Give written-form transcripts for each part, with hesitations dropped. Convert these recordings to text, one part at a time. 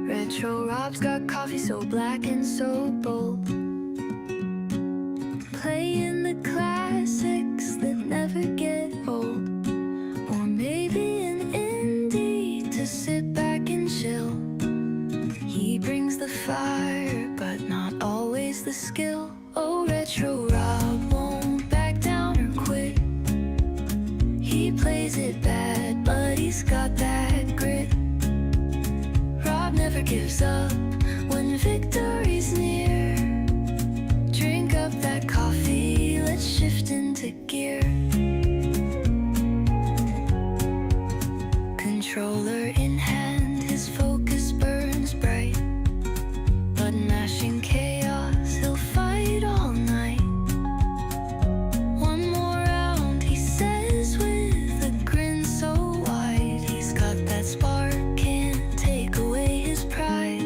Retro Rob's got coffee so black and so bold, playing the classics that never get old. Or maybe an indie to sit back and chill. He brings the fire, but not always the skill. Oh, Retro Rob won't back down or quit. He plays it bad, but he's got that grit. Rob never gives up when victory's near. Drink up that coffee, let's shift into gear. Controller in hand, his focus burns bright. Button mashing chaos, he'll fight all night. One more round, he says with a grin so wide. He's got that spark, can't take away his pride.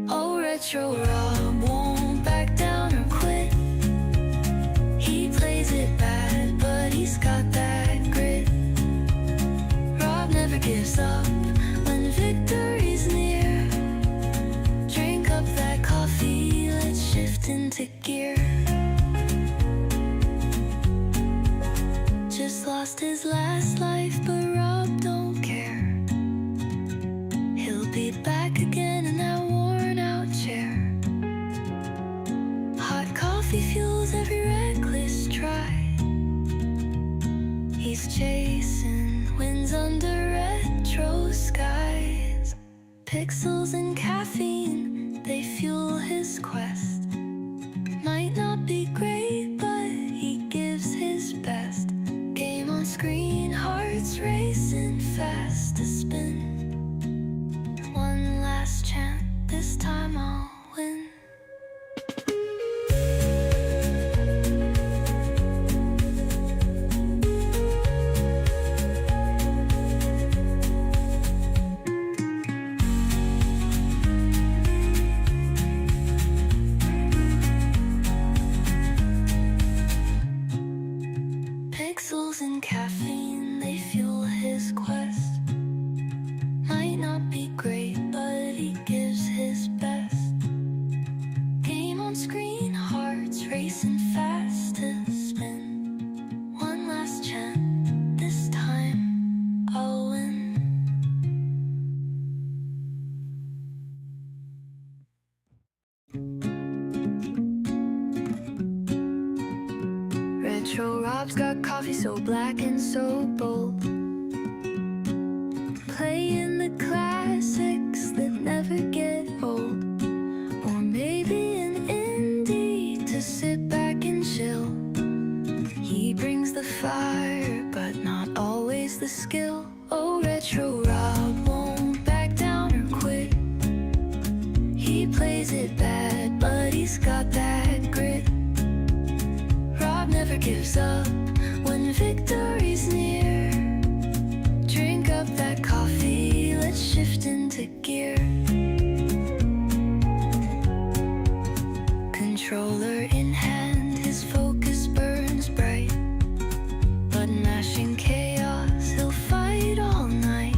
Oh, Retro Rob won't back down or quit. He plays it bad, but he's got that grit. Rob never gives up when victory's near. Drink up that coffee, let's shift into gear. Just lost his last life, but Rob don't care. He'll be back again in that worn out chair. Hot coffee fuels every reckless try. He's chasing winds under retro skies. Pixels and caffeine, they fuel his quest. Might not be great, but he gives his best. Game on screen, hearts racing fast to spin. One last chance, this time I'll win. Pixels and caffeine, they fuel his quest. Might not be great, but he gives his best. Game on screen, hearts racing fast to spin. One last chance, this time I'll win. Retro Rob's got coffee so black and so bold, playing the classics that never get old. Or maybe an indie to sit back and chill. He brings the fire, but not always the skill. Oh, Retro Rob won't back down or quit. He plays it bad, but he's got that grit. Rob never gives up when victory's near. Drink up that coffee, let's shift into gear. Controller in hand, his focus burns bright. Button mashing chaos, he'll fight all night.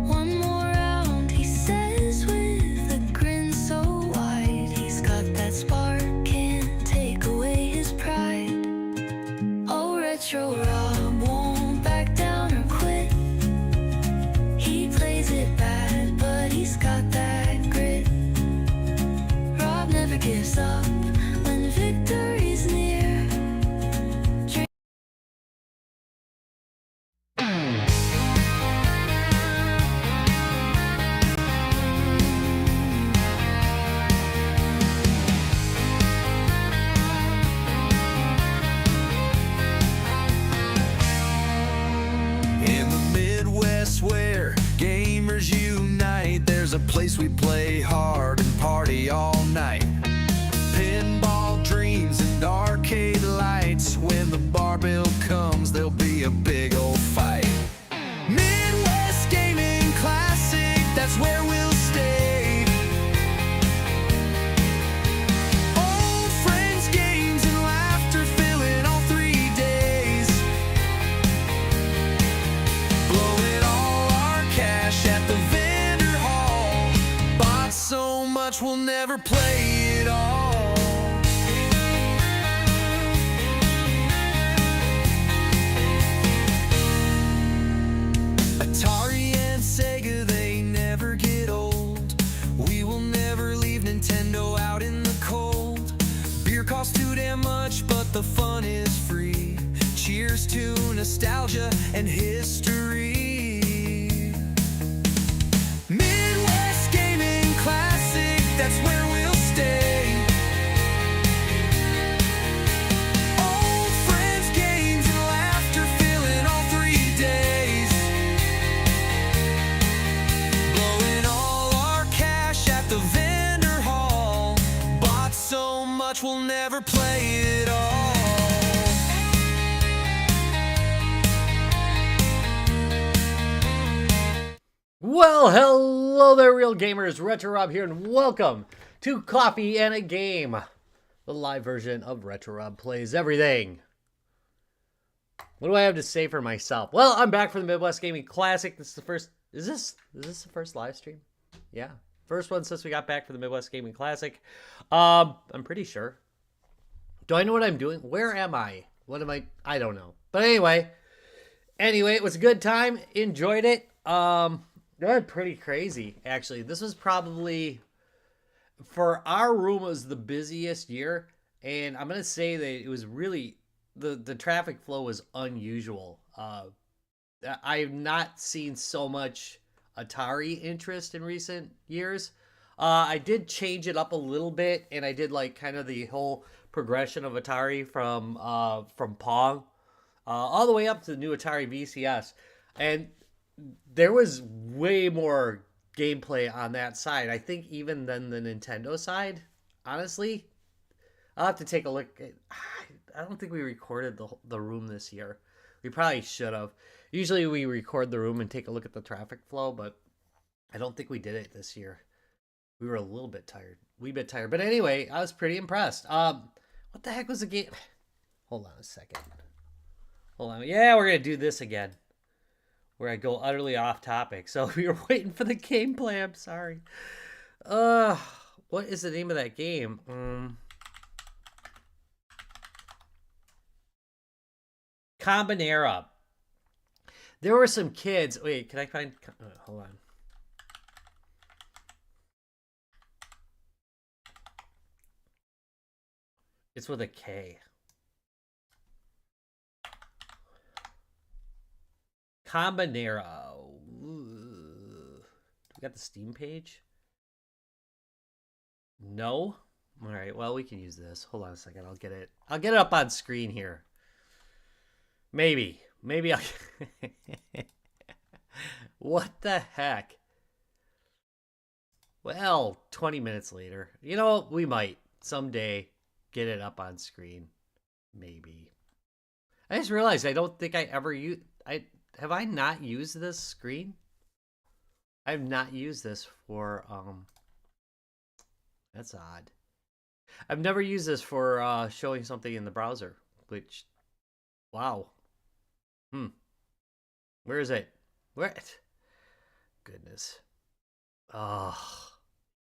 One more round, he says with a grin so wide. He's got that spark, can't take away his pride. Oh, Retro Rob won't back down or quit. He plays it bad, but he's got that grit. Rob never gives up when victory's near. In the Midwest where gamers unite, there's a place we play hard and party all night. Pinball dreams and arcade lights. When the barbell comes, there'll be a big old fight. Midwest Gaming Classic, that's where we'll stay. Old friends, games, and laughter filling all 3 days. never play it all. Atari and Sega, they never get old. We will never leave Nintendo out in the cold. Beer costs too damn much, but the fun is free. Cheers to nostalgia and history. Midwest Gaming Classic, that's where we'll stay. Old friends, games, and laughter filling all 3 days. Blowing all our cash at the vendor hall. Bought so much we'll never play it all. Well, hello there, real gamers. Retro Rob here, and welcome to Coffee and a Game, the live version of Retro Rob Plays Everything. What do I have to say for myself? Well, I'm back for the Midwest Gaming Classic. This is the first. Is this the first live stream? Yeah, first one since we got back for the Midwest Gaming Classic. I'm pretty sure. Do I know what I'm doing? Where am I? What am I? I don't know. But anyway, it was a good time. Enjoyed it. That pretty crazy, actually. This was probably, for our room, it was the busiest year. And I'm going to say that it was really, the traffic flow was unusual. I've not seen so much Atari interest in recent years. I did change it up a little bit, and I did like kind of the whole progression of Atari from Pong all the way up to the new Atari VCS. And there was way more gameplay on that side, I think, even than the Nintendo side. Honestly, I'll have to take a look. I don't think we recorded the room this year. We probably should have. Usually we record the room and take a look at the traffic flow, but I don't think we did it this year. We were a little bit tired. Wee bit tired. But anyway, I was pretty impressed. What the heck was the game? Hold on a second. Hold on. Yeah, we're going to do this again, where I go utterly off topic. So we were waiting for the gameplay. I'm sorry. What is the name of that game? Combinera. There were some kids. Wait, can I find? Hold on. It's with a K. Combinera. We got the Steam page? No? All right, well, we can use this. Hold on a second. I'll get it up on screen here. Maybe I'll What the heck? Well, 20 minutes later. You know, we might someday get it up on screen. Maybe. I just realized I don't think I ever have I not used this screen? I have not used this for, that's odd. I've never used this for showing something in the browser, which, wow. Where is it? Where? Goodness. Oh,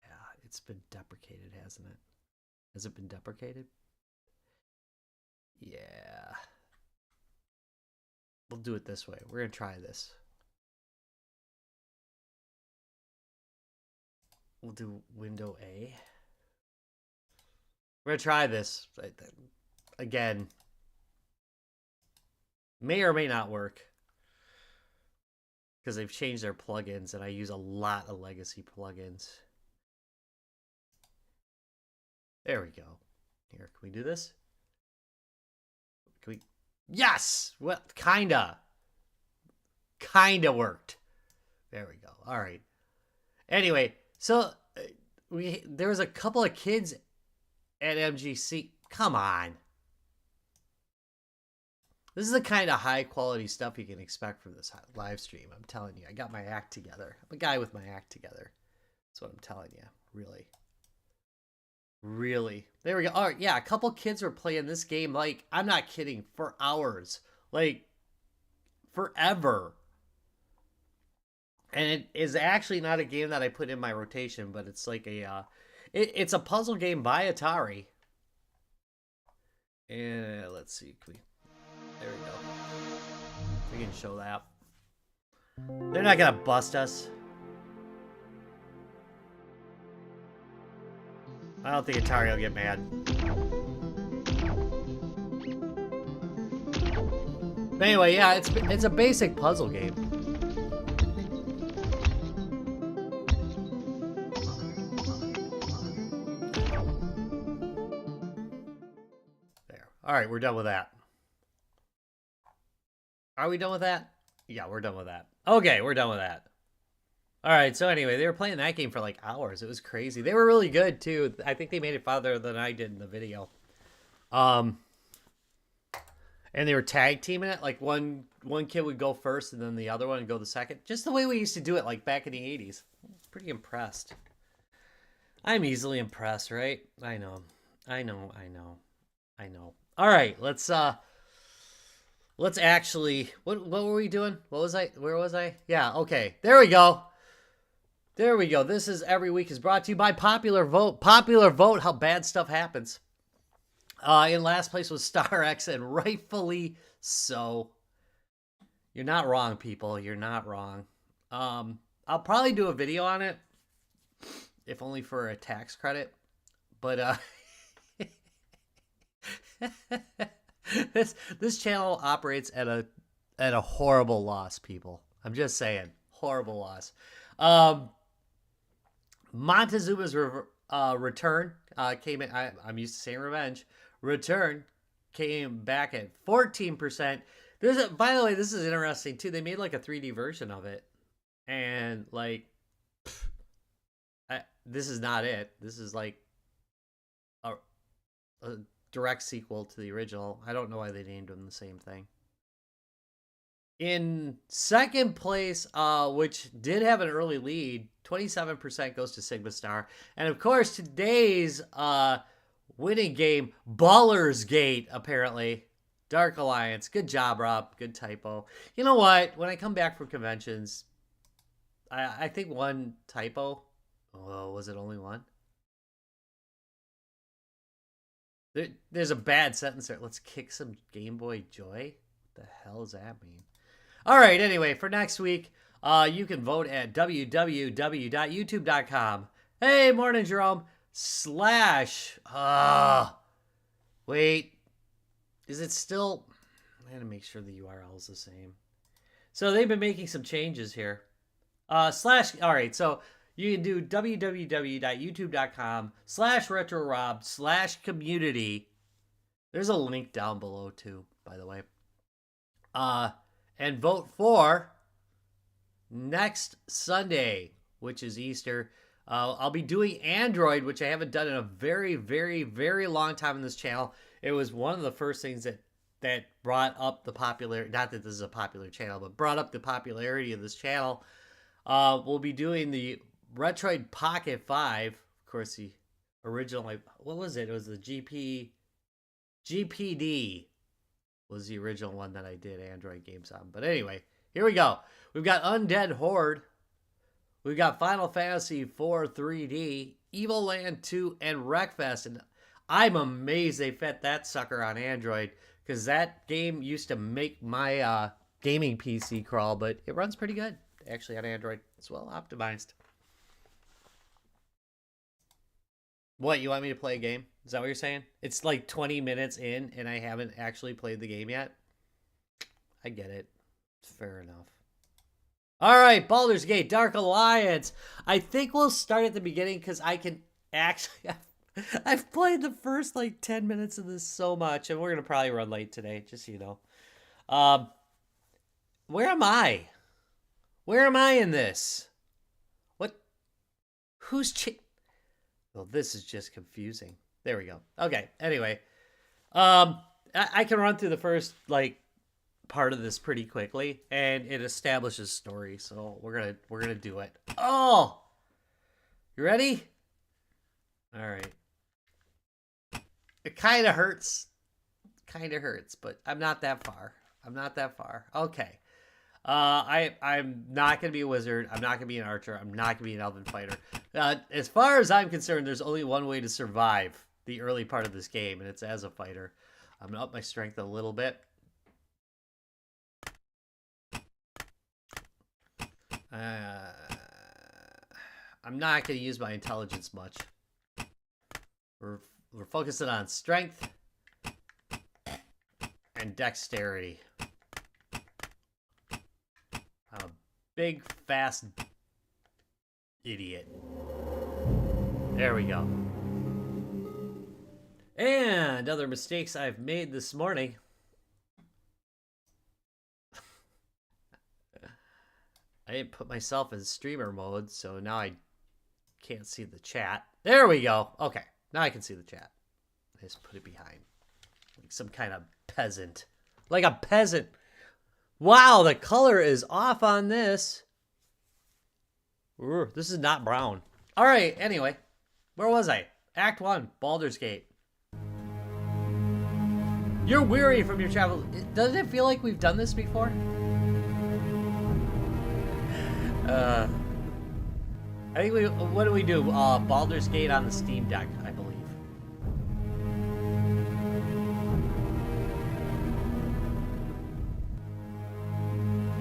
yeah, it's been deprecated, hasn't it? Has it been deprecated? Yeah. We'll do it this way. We're going to try this. We'll do window A. We're going to try this. Again. May or may not work. Because they've changed their plugins and I use a lot of legacy plugins. There we go. Here, can we do this? Can we? Yes! Well, kinda worked. There we go. All right. Anyway, so there was a couple of kids at MGC. Come on. This is the kind of high quality stuff you can expect from this live stream. I'm telling you, I got my act together. I'm a guy with my act together. That's what I'm telling you. Really. Really. There we go. All right, yeah, a couple kids were playing this game, like, I'm not kidding, for hours. Like, forever. And it is actually not a game that I put in my rotation, but it's like It's a puzzle game by Atari. And let's see. There we go. We can show that. They're not gonna bust us. I don't think Atari will get mad. But anyway, yeah, it's a basic puzzle game. There. All right, we're done with that. Are we done with that? Yeah, we're done with that. Okay, we're done with that. All right, so anyway, they were playing that game for like hours. It was crazy. They were really good too. I think they made it farther than I did in the video. And they were tag teaming it. Like one kid would go first and then the other one would go the second. Just the way we used to do it like back in the 80s. Pretty impressed. I'm easily impressed, right? I know. All right, let's actually what were we doing? Where was I? Yeah, okay. There we go. This is Every Week is brought to you by Popular Vote. Popular Vote, how bad stuff happens. In last place was Star X, and rightfully so. You're not wrong, people. You're not wrong. I'll probably do a video on it, if only for a tax credit. But this channel operates at a horrible loss, people. I'm just saying, horrible loss. Montezuma's return came in. I'm used to saying revenge. Return came back at 14%. By the way, this is interesting too. They made like a 3D version of it, and like, this is not it. This is like a direct sequel to the original. I don't know why they named them the same thing. In second place, which did have an early lead, 27% goes to Sigma Star. And of course, today's winning game, Ballers Gate, apparently. Dark Alliance. Good job, Rob. Good typo. You know what? When I come back from conventions, I think one typo. Oh, was it only one? There's a bad sentence there. Let's kick some Game Boy Joy. What the hell does that mean? All right, anyway, for next week, you can vote at www.youtube.com. Hey, morning, Jerome. / Wait. Is it still... I gotta make sure the URL is the same. So they've been making some changes here. All right, so you can do www.youtube.com/retrorob/community. There's a link down below, too, by the way. And vote for next Sunday, which is Easter. I'll be doing Android, which I haven't done in a very, very, very long time on this channel. It was one of the first things that brought up the popularity. Not that this is a popular channel, but brought up the popularity of this channel. We'll be doing the Retroid Pocket 5. Of course, the original, what was it? It was the GPD. Was the original one that I did Android games on. But anyway, here we go. We've got Undead Horde. We've got Final Fantasy IV 3D, Evil Land 2, and Wreckfest. And I'm amazed they fit that sucker on Android, because that game used to make my gaming PC crawl, but it runs pretty good, actually, on Android. It's well optimized. What, you want me to play a game? Is that what you're saying? It's like 20 minutes in, and I haven't actually played the game yet. I get it. Fair enough. All right, Baldur's Gate, Dark Alliance. I think we'll start at the beginning, because I can actually... I've played the first, like, 10 minutes of this so much, and we're going to probably run late today, just so you know. Where am I? Where am I in this? What? Who's... Well, this is just confusing. There we go. Okay, anyway. I can run through the first, like, part of this pretty quickly, and it establishes story, so we're gonna do it. Oh! You ready? All right. It kind of hurts. Kind of hurts, but I'm not that far. Okay. I'm not gonna be a wizard. I'm not gonna be an archer. I'm not gonna be an elven fighter. As far as I'm concerned, there's only one way to survive the early part of this game, and it's as a fighter. I'm gonna up my strength a little bit. I'm not gonna use my intelligence much. We're focusing on strength and dexterity. I'm a big, fast idiot. There we go. And other mistakes I've made this morning. I didn't put myself in streamer mode, so now I can't see the chat. There we go. Okay, now I can see the chat. I just put it behind. Like some kind of peasant. Like a peasant. Wow, the color is off on this. Ooh, this is not brown. All right, anyway. Where was I? Act 1, Baldur's Gate. You're weary from your travel. Doesn't it feel like we've done this before? I think we, what do we do? Baldur's Gate on the Steam Deck, I believe.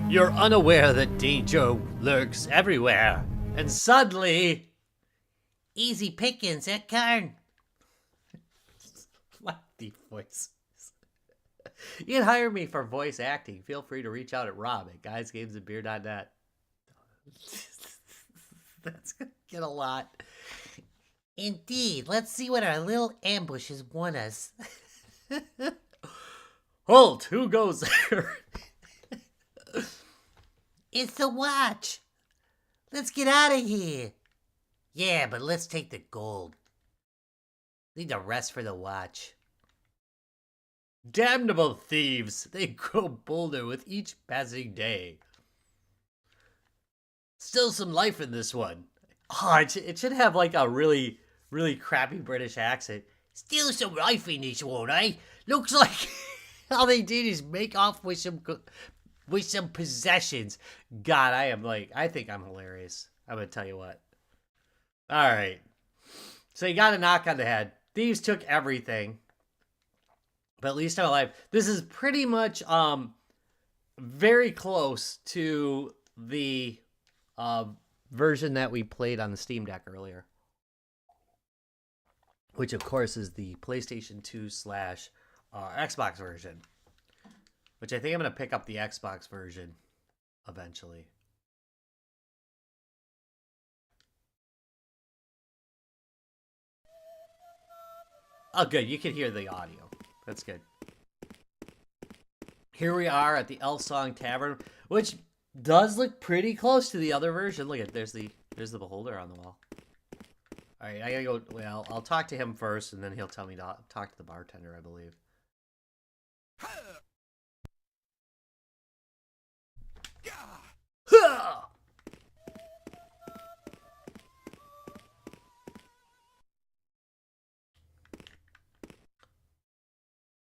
You're unaware that danger lurks everywhere, and suddenly... Easy pickings at Karn. My deep voice. You can hire me for voice acting. Feel free to reach out at Rob at guysgamesandbeer.net. That's gonna get a lot. Indeed. Let's see what our little ambushes won us. Halt! Who goes there? It's the watch. Let's get out of here. Yeah, but let's take the gold. Need the rest for the watch. Damnable thieves! They grow bolder with each passing day. Still some life in this one. Oh, it should have like a really, really crappy British accent. Still some life in this one, eh? Looks like all they did is make off with some possessions. God, I think I'm hilarious. I'm gonna tell you what. All right. So you got a knock on the head. Thieves took everything. But at least I'm alive. This is pretty much very close to the version that we played on the Steam Deck earlier. Which, of course, is the PlayStation 2 / Xbox version. Which I think I'm going to pick up the Xbox version eventually. Oh, good. You can hear the audio. That's good. Here we are at the Elf Song Tavern, which does look pretty close to the other version. Look at there's the beholder on the wall. All right, I gotta go. Well, I'll talk to him first, and then he'll tell me to talk to the bartender, I believe.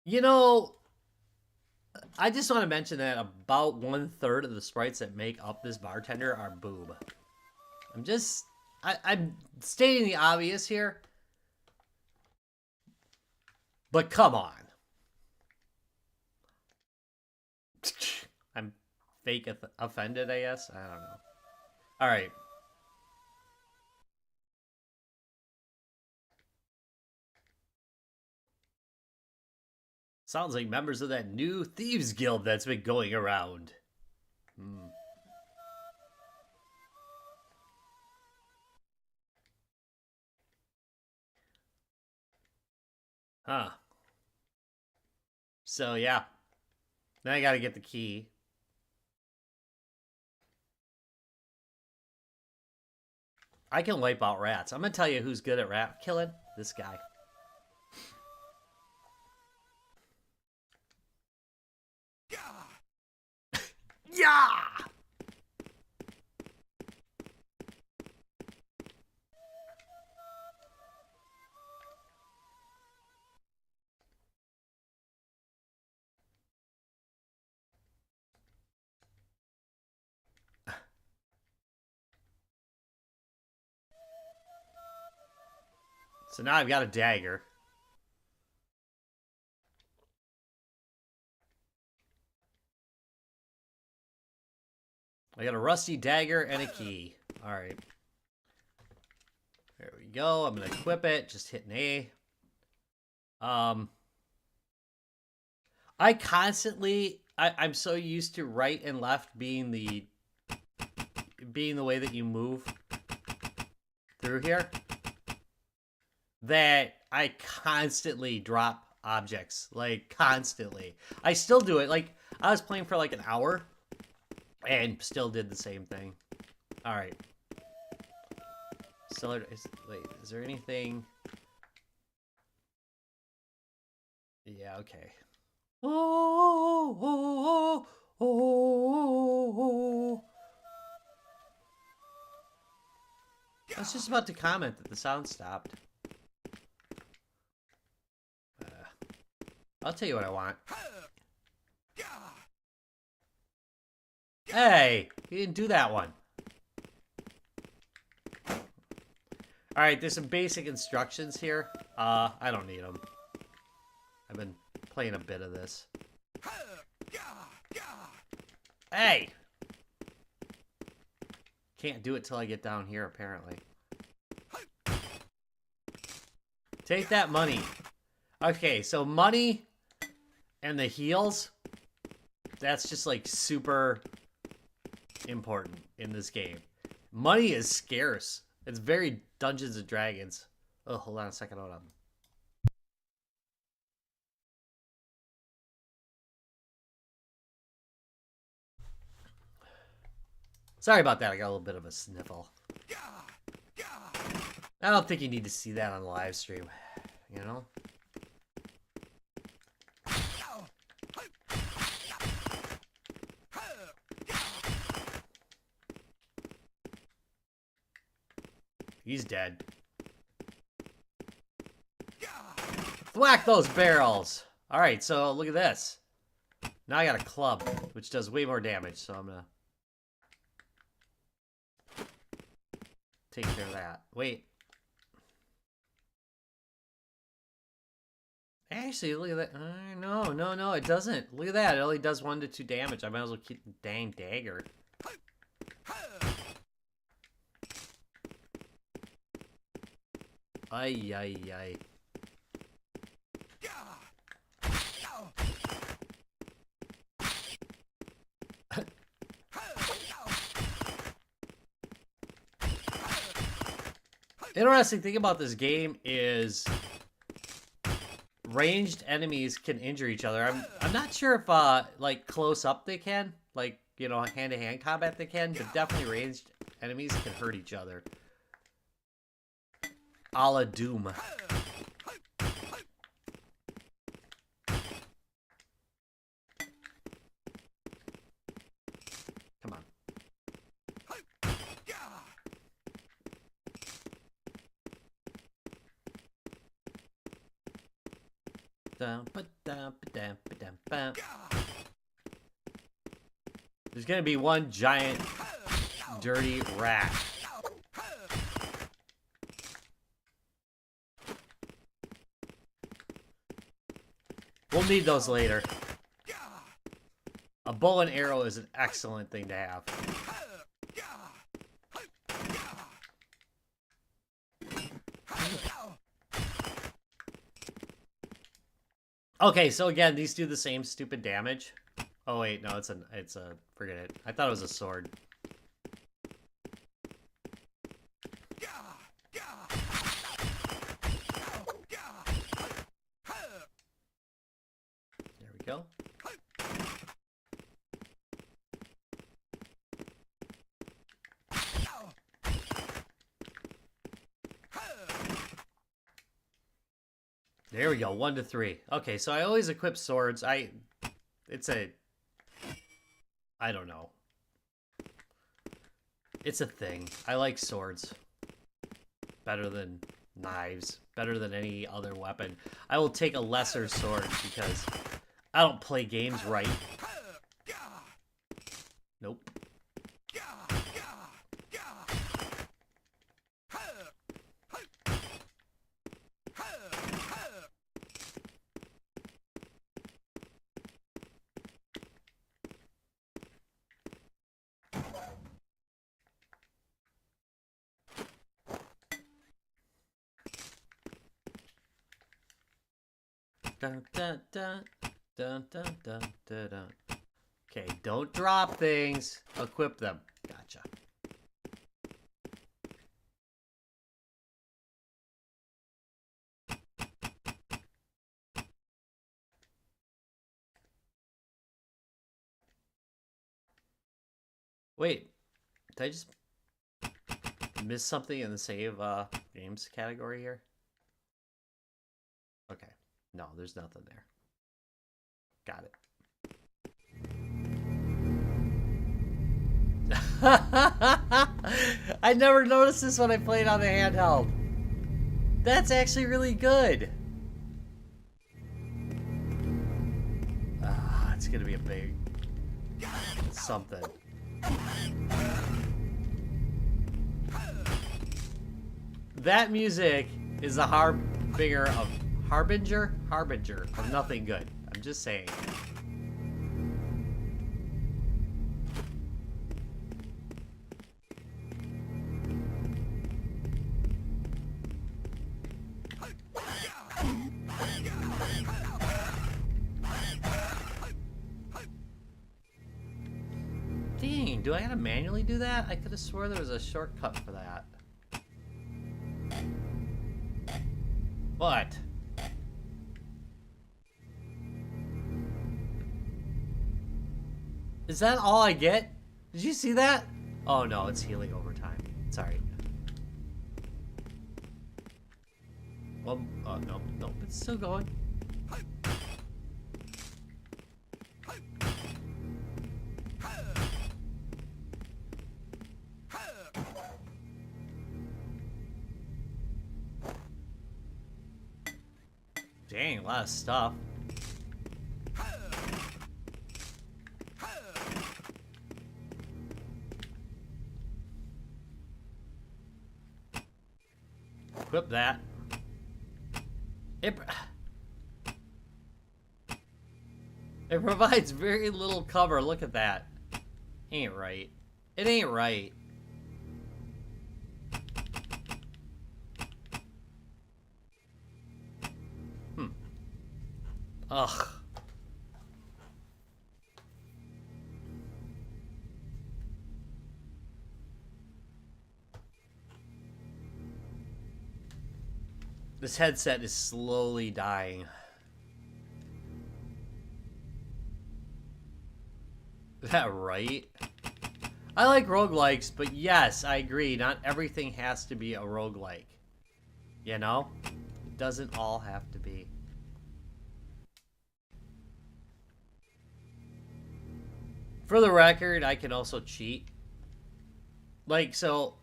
You know, I just want to mention that about 1/3 of the sprites that make up this bartender are boob. I'm stating the obvious here, but come on. I'm fake offended, I guess. I don't know. All right. Sounds like members of that new thieves guild that's been going around. Huh. So, yeah. Now I gotta get the key. I can wipe out rats. I'm gonna tell you who's good at rat killing. This guy. Yeah! So now I've got a dagger. I got a rusty dagger and a key. Alright. There we go. I'm going to equip it. Just hit an A. I constantly... I'm so used to right and left being the way that you move through here that I constantly drop objects. Like, constantly. I still do it. Like, I was playing for like an hour and still did the same thing. Alright. Wait, is there anything? Yeah, okay. Oh, oh, oh, oh. I was just about to comment that the sound stopped. I'll tell you what I want. Hey, you didn't do that one. Alright, there's some basic instructions here. I don't need them. I've been playing a bit of this. Hey! Can't do it till I get down here, apparently. Take that money. Okay, so money and the heals, that's just like super important in this game. Money is scarce. It's very Dungeons and Dragons. Oh, hold on a second. Hold on. Sorry about that. I got a little bit of a sniffle. I don't think you need to see that on the live stream. You know? He's dead. Thwack those barrels! Alright, so look at this. Now I got a club, which does way more damage, so I'm gonna take care of that. Wait. Actually, look at that. No, it doesn't. Look at that. It only does 1 to 2 damage. I might as well keep the dang dagger. Ay, ay, ay. Interesting thing about this game is ranged enemies can injure each other. I'm not sure if like close up they can, like, you know, hand-to-hand combat they can, but definitely ranged enemies can hurt each other. A la Doom. Come on. There's gonna be one giant dirty rat. We'll need those later. A bow and arrow is an excellent thing to have. Okay, so again, these do the same stupid damage. Oh wait, no, it's a forget it. I thought it was a sword. There we go. There we go, 1 to 3. Okay, so I always equip swords. I don't know. It's a thing. I like swords. Better than knives. Better than any other weapon. I will take a lesser sword because I don't play games right. Nope. Dun, dun, dun, dun, dun, dun, dun, dun. Okay, don't drop things. Equip them. Gotcha. Wait, did I just miss something in the save games category here? Okay, no, there's nothing there. Got it. I never noticed this when I played on the handheld. That's actually really good. It's gonna be a big something. That music is a harbinger of nothing good. I'm just saying. Dang, do I gotta manually do that? I could have swore there was a shortcut for that. What? Is that all I get? Did you see that? Oh no, it's healing over time. Sorry. Well, no, it's still going. Dang, a lot of stuff. Equip that. It provides very little cover. Look at that. Ain't right. It ain't right. Ugh. This headset is slowly dying. Is that right? I like roguelikes, but yes, I agree. Not everything has to be a roguelike. You know? It doesn't all have to be. For the record, I can also cheat. Like, so...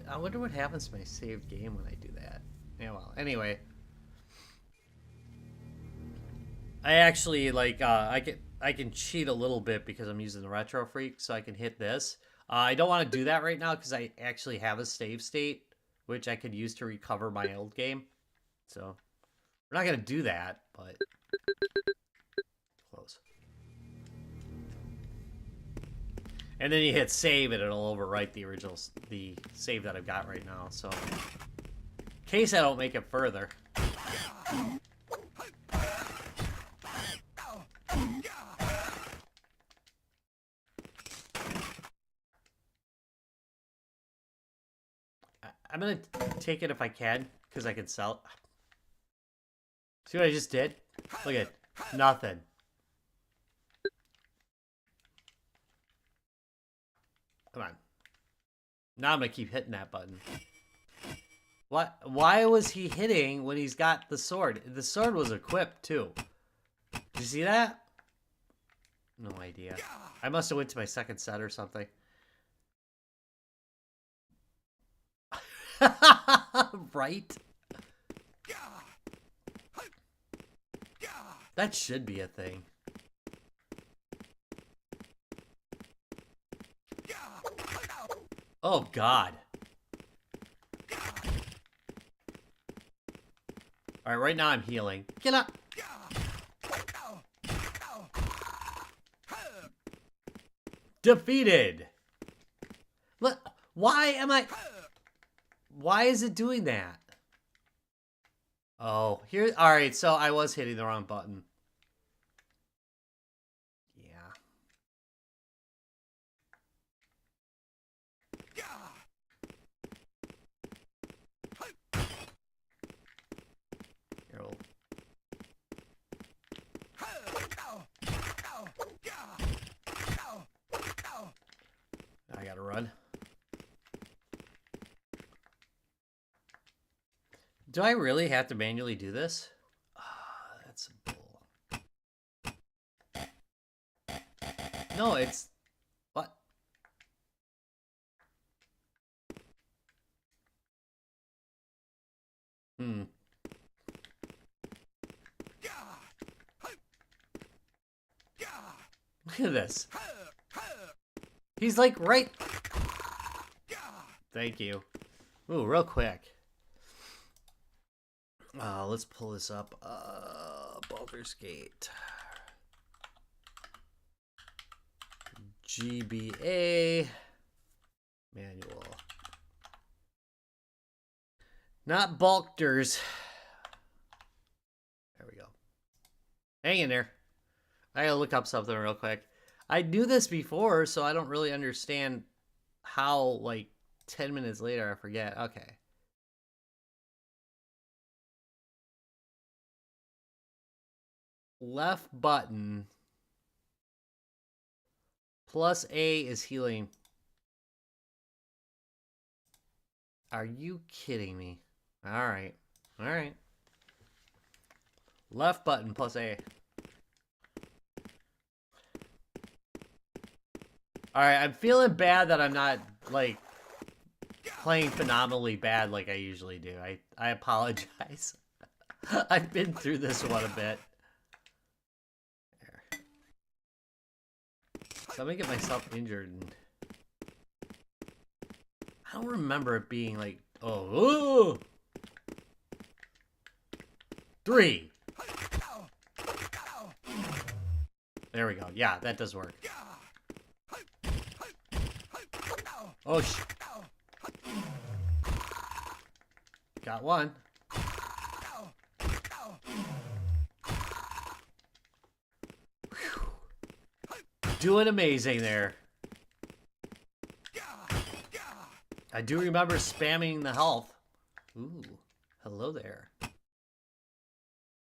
I wonder what happens to my saved game when I do that. Yeah, well, anyway. I actually, like, I can cheat a little bit because I'm using the Retro Freak, so I can hit this. I don't want to do that right now because I actually have a save state, which I could use to recover my old game. So, we're not going to do that, but... Close. And then you hit save and it'll overwrite the save that I've got right now, so... In case I don't make it further. I'm gonna take it if I can, because I can sell it. See what I just did? Look at it. Nothing. Come on. Now I'm gonna keep hitting that button. What? Why was he hitting when he's got the sword? The sword was equipped too. Did you see that? No idea. I must have went to my second set or something. Right? That should be a thing. Oh, God. Alright, right now I'm healing. Get up! Defeated! Look, why am I... Why is it doing that? Oh, here. All right, so I was hitting the wrong button. Yeah. Here, I gotta run. Do I really have to manually do this? Ah, that's bull. No, it's... What? Hmm. Look at this. He's like right... Thank you. Ooh, real quick. Let's pull this up. Baldur's Gate. GBA. Manual. Not Balkders. There we go. Hang in there. I gotta look up something real quick. I knew this before, so I don't really understand how, like, 10 minutes later I forget. Okay. Left button plus A is healing. Are you kidding me? Alright. Alright. Left button plus A. Alright, I'm feeling bad that I'm not, like, playing phenomenally bad like I usually do. I apologize. I've been through this one a bit. There. So I'm gonna get myself injured. And I don't remember it being like, oh, 3. There we go. Yeah, that does work. Oh, got one. Whew. Doing amazing there. I do remember spamming the health. Ooh, hello there.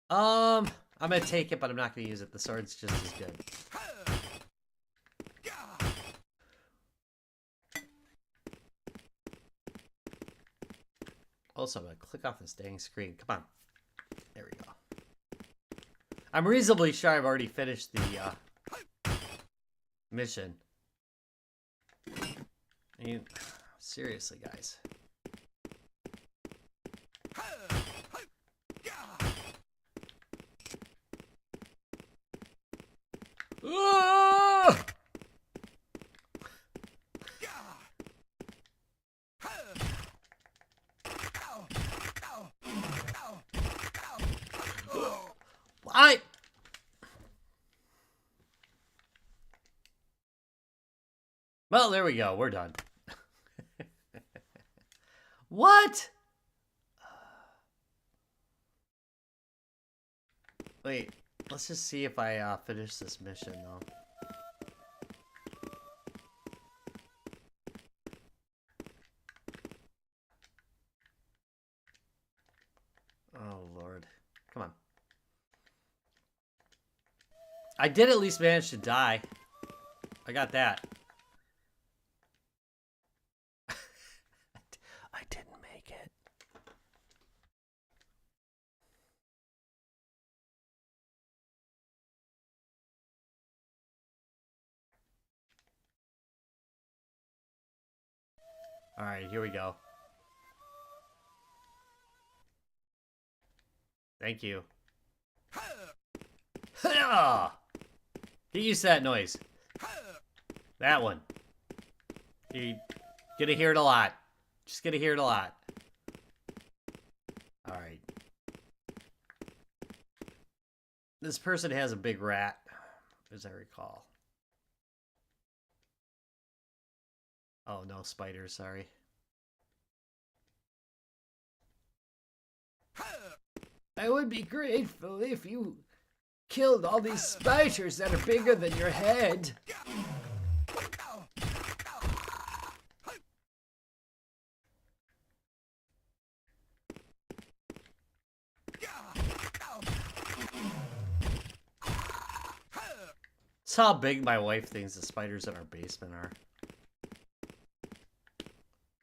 I'm gonna take it, but I'm not gonna use it. The sword's just as good. Also, I'm gonna click off this dang screen. Come on. There we go. I'm reasonably sure I've already finished the mission. I mean, seriously, guys. Ah! Well, there we go. We're done. What? Wait, let's just see if I finish this mission, though. Oh, Lord. Come on. I did at least manage to die. I got that. I didn't make it. All right, here we go. Thank you. Get used to that noise. That one. You're gonna hear it a lot. Just gonna hear it a lot. Alright. This person has a big rat, as I recall. Oh, no, spiders, sorry. I would be grateful if you killed all these spiders that are bigger than your head. That's how big my wife thinks the spiders in our basement are.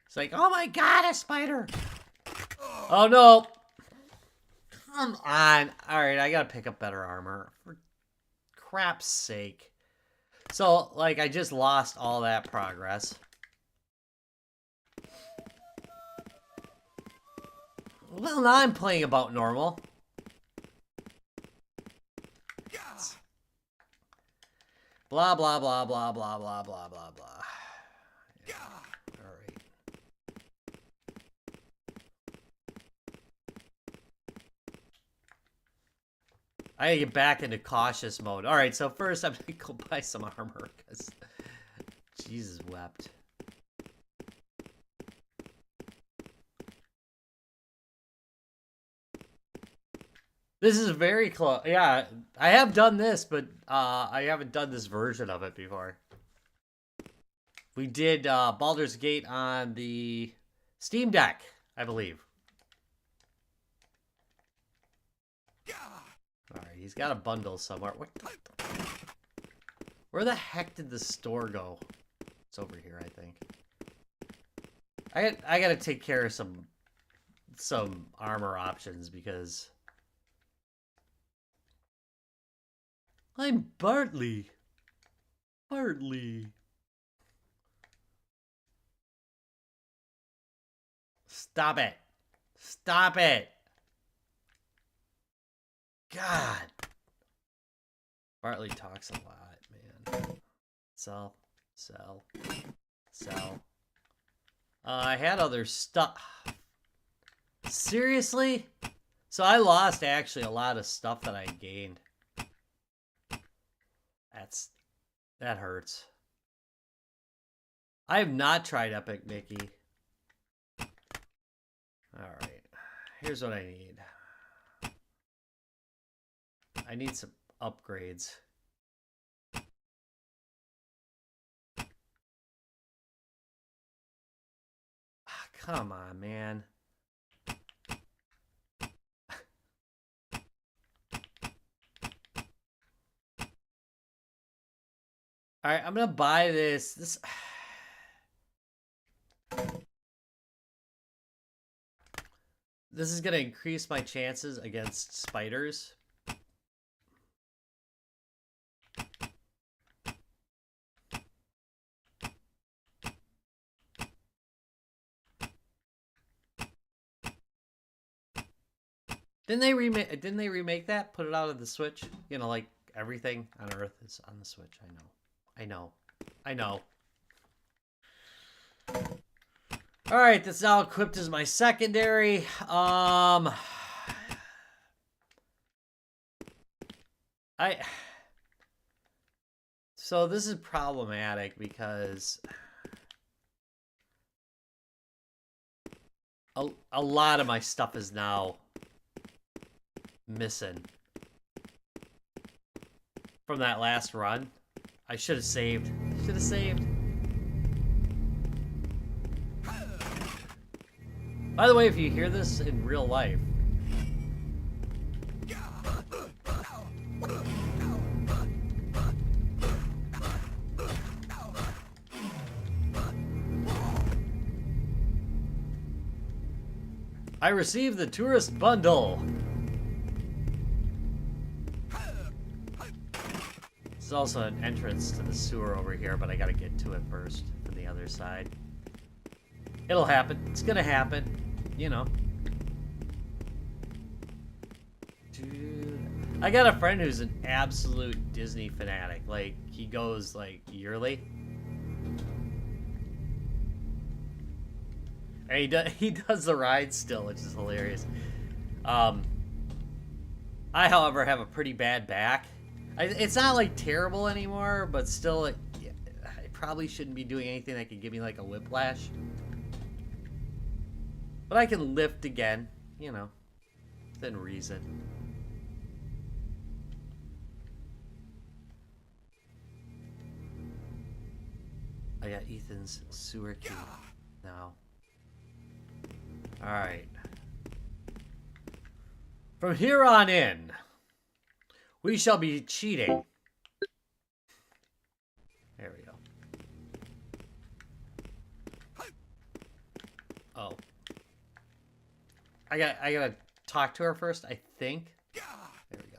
It's like, oh my god, a spider! Oh no! Come on. Alright, I gotta pick up better armor. For crap's sake. So, like, I just lost all that progress. Well, now I'm playing about normal. Blah, blah, blah, blah, blah, blah, blah, blah, blah. Yeah. Alright. I gotta get back into cautious mode. Alright, so first I'm gonna go buy some armor, because Jesus wept. This is very close. Yeah, I have done this, but I haven't done this version of it before. We did Baldur's Gate on the Steam Deck, I believe. Alright, he's got a bundle somewhere. Where the heck did the store go? It's over here, I think. I gotta take care of some armor options because I'm Bartley. Bartley. Stop it. Stop it. God. Bartley talks a lot, man. Sell. Sell. Sell. I had other stuff. Seriously? So I lost actually a lot of stuff that I gained. That hurts. I have not tried Epic Mickey. Alright. Here's what I need. I need some upgrades. Ah, come on, man. Alright, I'm gonna buy this. This is gonna increase my chances against spiders. Didn't they remake that? Put it out of the Switch? You know, like everything on Earth is on the Switch. I know. I know. I know. Alright, that's now equipped as my secondary. So this is problematic because a lot of my stuff is now missing from that last run. I should have saved. Should have saved. By the way, if you hear this in real life, I received the tourist bundle. There's also an entrance to the sewer over here, but I gotta get to it first from the other side. It'll happen. It's gonna happen. You know. Dude. I got a friend who's an absolute Disney fanatic. Like, he goes, like, yearly. And he does the ride still, which is hilarious. I, however, have a pretty bad back. It's not, like, terrible anymore, but still, I probably shouldn't be doing anything that could give me, like, a whiplash. But I can lift again, you know. within reason. I got Ethan's sewer key now. Alright. From here on in, we shall be cheating. There we go. Oh. I gotta talk to her first, I think. There we go.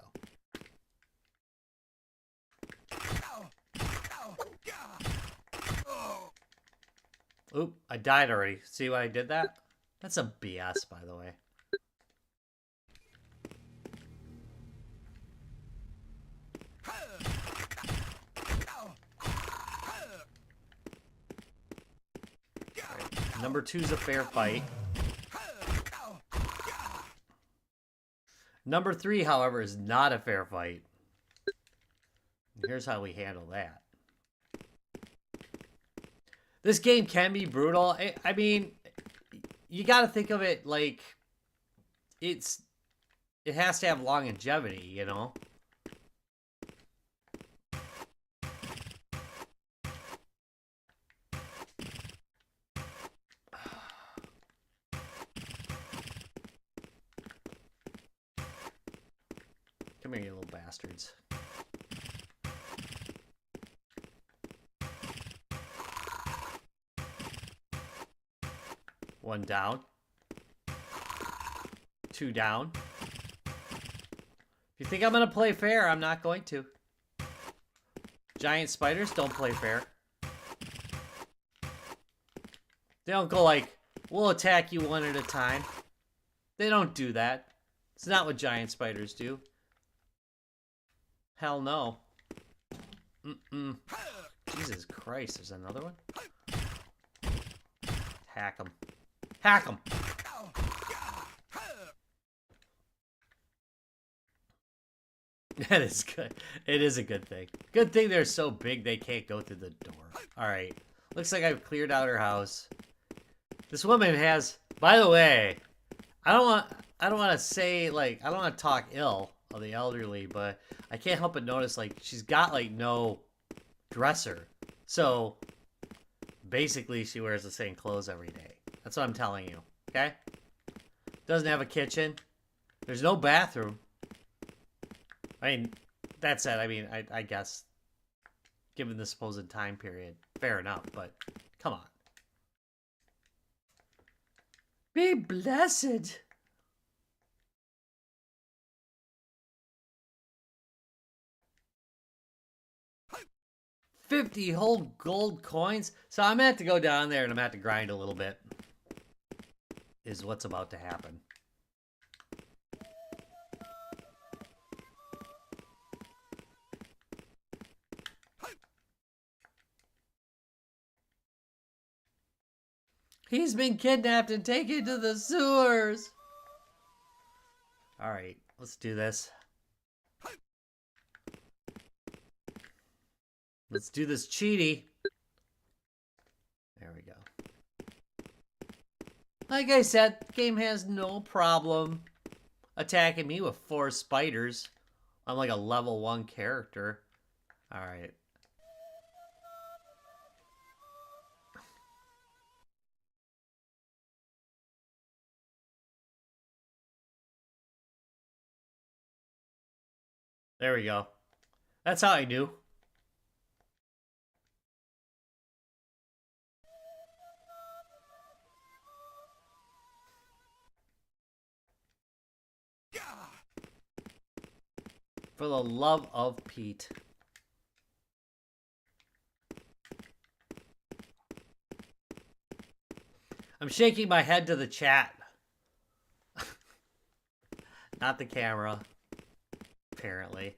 Oop, I died already. See why I did that? That's a BS, by the way. Right. Number 2's a fair fight. Number 3, however, is not a fair fight. Here's how we handle that. This game can be brutal. I mean, you got to think of it like it has to have longevity, you know? Come here, you little bastards. One down. 2 down. If you think I'm going to play fair, I'm not going to. Giant spiders don't play fair. They don't go like, we'll attack you one at a time. They don't do that. It's not what giant spiders do. Hell no. Mm-mm. Jesus Christ, there's another one? Hack him. Hack him! That is good. It is a good thing. Good thing they're so big they can't go through the door. Alright. Looks like I've cleared out her house. This woman has... By the way, I don't want to say, like... I don't want to talk ill of the elderly, but I can't help but notice, like, she's got, like, no dresser. So, basically, she wears the same clothes every day. That's what I'm telling you, okay? Doesn't have a kitchen. There's no bathroom. I mean, that said, I mean, I guess, given the supposed time period, fair enough, but come on. Be blessed. $50 whole gold coins. So I'm gonna have to go down there and I'm gonna have to grind a little bit. Is what's about to happen. He's been kidnapped and taken to the sewers. Alright, let's do this. Let's do this cheaty. There we go. Like I said, the game has no problem attacking me with 4 spiders. I'm like a level 1 character. Alright. There we go. That's how I knew. For the love of Pete. I'm shaking my head to the chat. Not the camera. Apparently.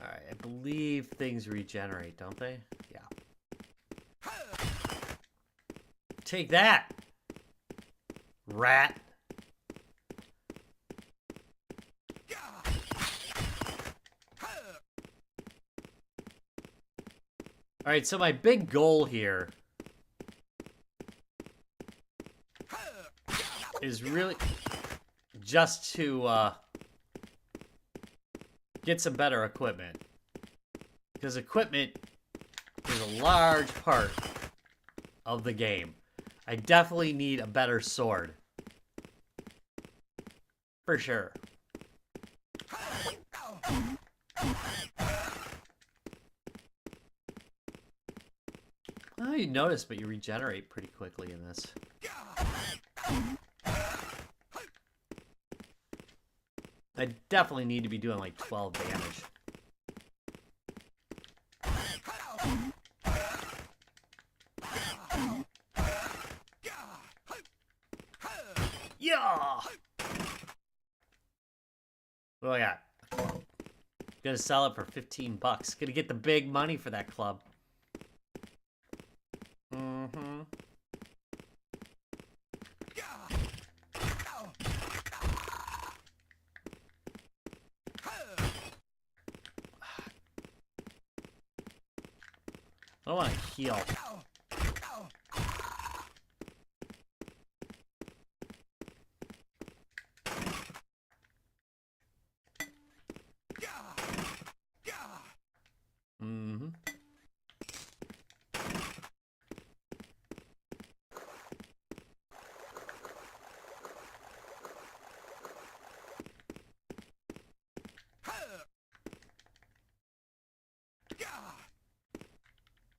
Alright, I believe things regenerate, don't they? Yeah. Take that! Rat. Alright, so my big goal here is really just to get some better equipment. Because equipment is a large part of the game. I definitely need a better sword. For sure. Oh, you notice, but you regenerate pretty quickly in this. I definitely need to be doing like 12 damage. Yeah! What do I got? Gonna sell it for 15 bucks. Gonna get the big money for that club. Mm-hmm. I don't want to heal. Mm-hmm.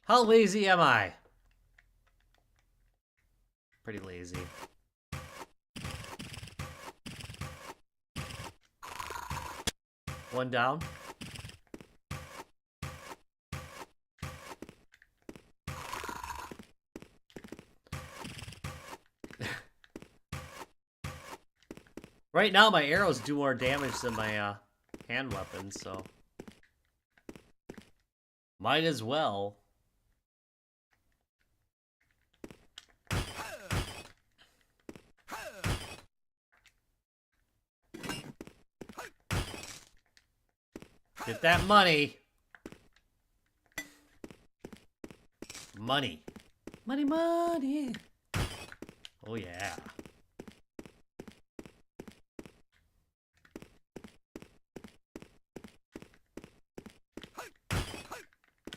How lazy am I? Pretty lazy. One down. Right now, my arrows do more damage than my hand weapons, so might as well. Get that money. Money. Money, money. Oh, yeah.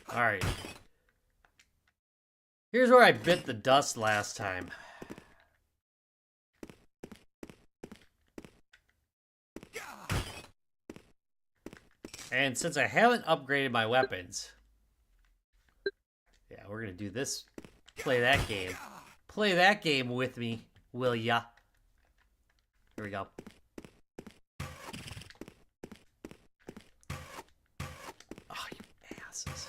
All right. Here's where I bit the dust last time. And since I haven't upgraded my weapons, yeah, we're gonna do this. Play that game. Play that game with me, will ya? Here we go. Oh, you asses.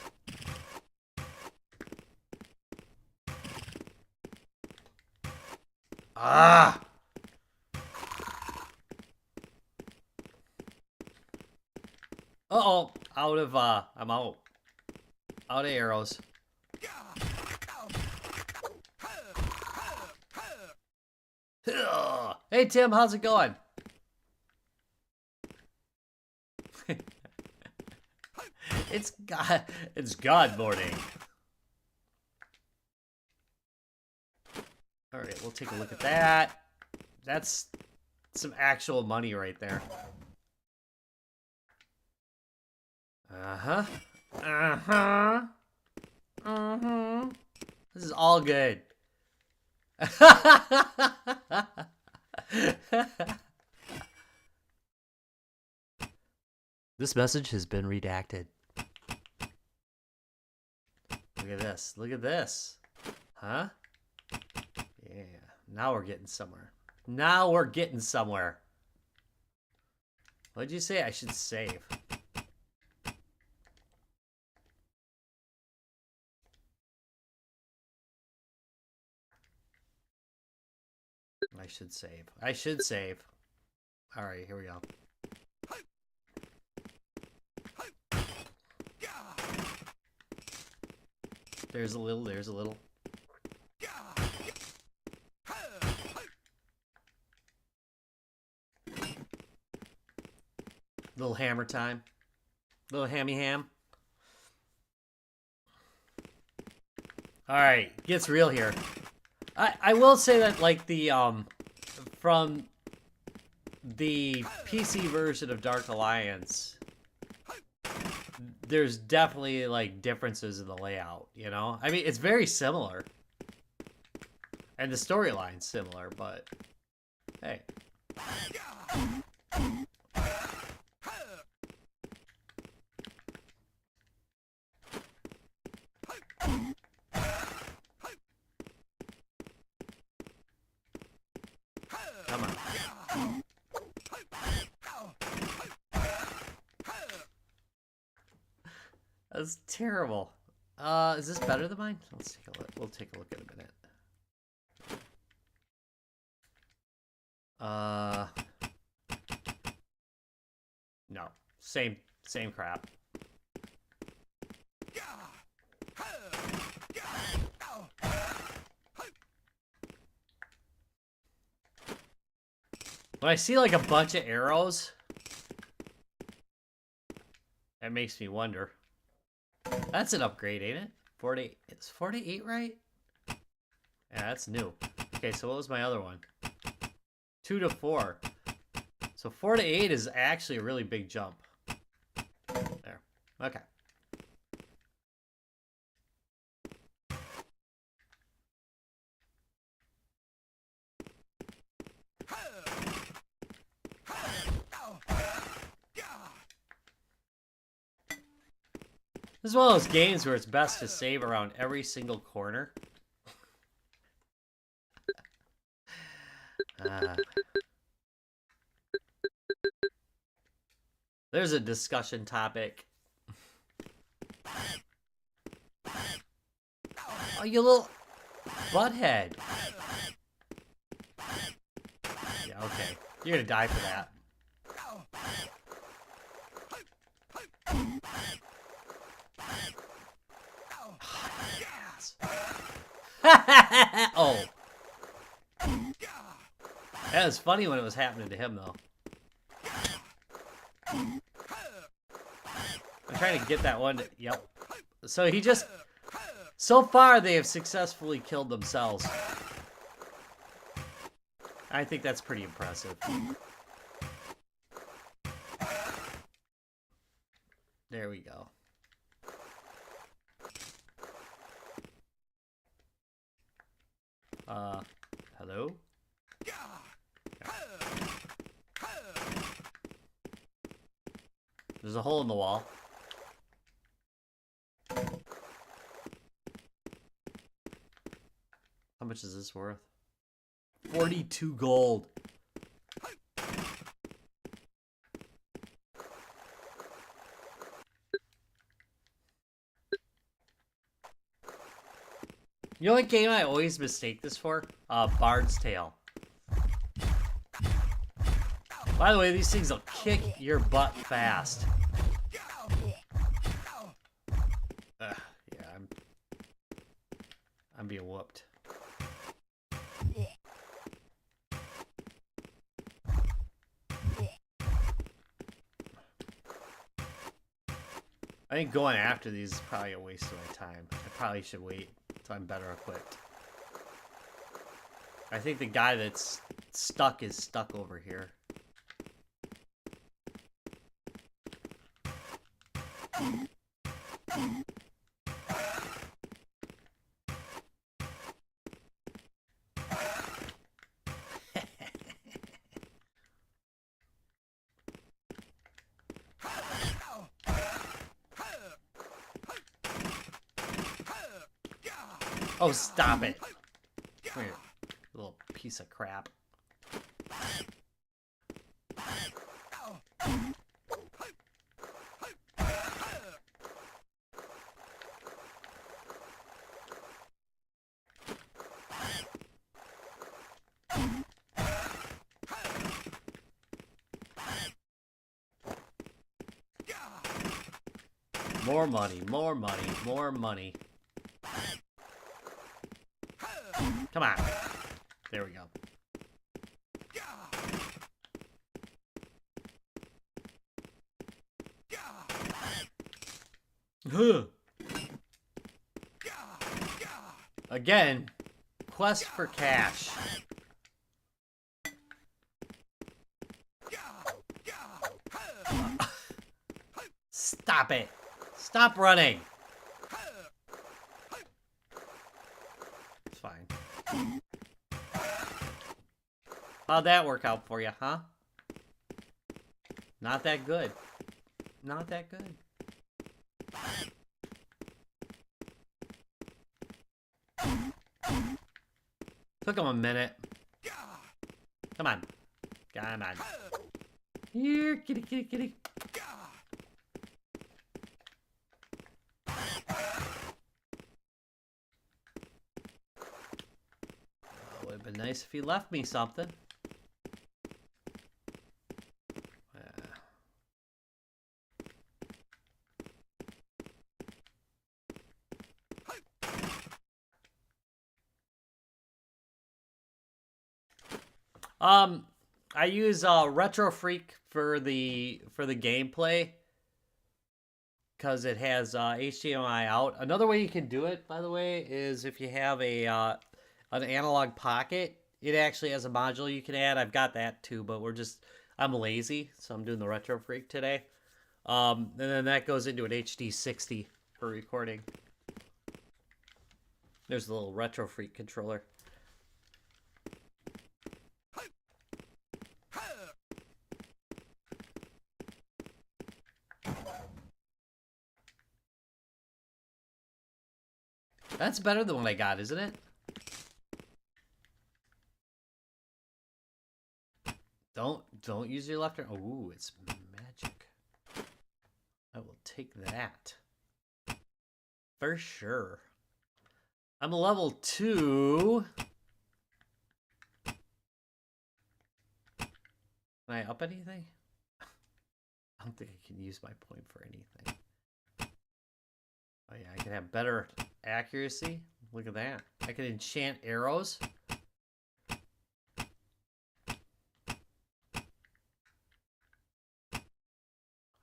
Ah! Uh-oh. Out of, I'm out. Out of arrows. Hey, Tim, how's it going? It's God morning. All right, we'll take a look at that. That's some actual money right there. Uh-huh. Uh-huh. Uh-huh. This is all good. This message has been redacted. Look at this. Look at this. Huh? Yeah. Now we're getting somewhere. Now we're getting somewhere. What'd you say? I should save. I should save. I should save. All right, here we go. There's a little, there's a little. Little hammer time. Little hammy ham. All right, gets real here. I will say that, like, the from the PC version of Dark Alliance, there's definitely like differences in the layout, you know? I mean, it's very similar. And the storyline's similar, but hey. Come on. That's terrible. Is this better than mine? Let's take a look. We'll take a look in a minute. No. Same crap. When I see like a bunch of arrows, that makes me wonder. That's an upgrade, ain't it? 40. Is 48 right? Yeah, that's new. Okay, so what was my other one? 2 to 4. So 4 to 8 is actually a really big jump. There. Okay. This is one of those games where it's best to save around every single corner. There's a discussion topic. Oh, you little butthead. Yeah, okay. You're gonna die for that. Oh. That was funny when it was happening to him, though. I'm trying to get that one. Yep. So he just... So far, they have successfully killed themselves. I think that's pretty impressive. There we go. Hello? There's a hole in the wall. How much is this worth? 42 gold. You know what game I always mistake this for? Bard's Tale. By the way, these things will kick your butt fast. Yeah, I'm being whooped. I think going after these is probably a waste of my time. I probably should wait until I'm better equipped. I think the guy that's stuck is stuck over here. Oh, stop it. Come here, little piece of crap. More money, more money, more money. Come on. There we go. Again, quest for cash. Stop it. Stop running. It's fine. How'd that work out for you, huh? Not that good. Not that good. Took him a minute. Come on. Come on. Here, kitty, kitty, kitty. Would have been nice if he left me something. I use Retro Freak for the gameplay because it has HDMI out. Another way you can do it, by the way, is if you have a an analog pocket. It actually has a module you can add. I've got that too, but I'm lazy, so I'm doing the Retro Freak today. And then that goes into an HD 60 for recording. There's the little Retro Freak controller. That's better than what I got, isn't it? Don't use your left arm. Ooh, it's magic. I will take that. For sure. I'm a level 2. Can I up anything? I don't think I can use my point for anything. Oh yeah, I can have better accuracy. Look at that. I can enchant arrows.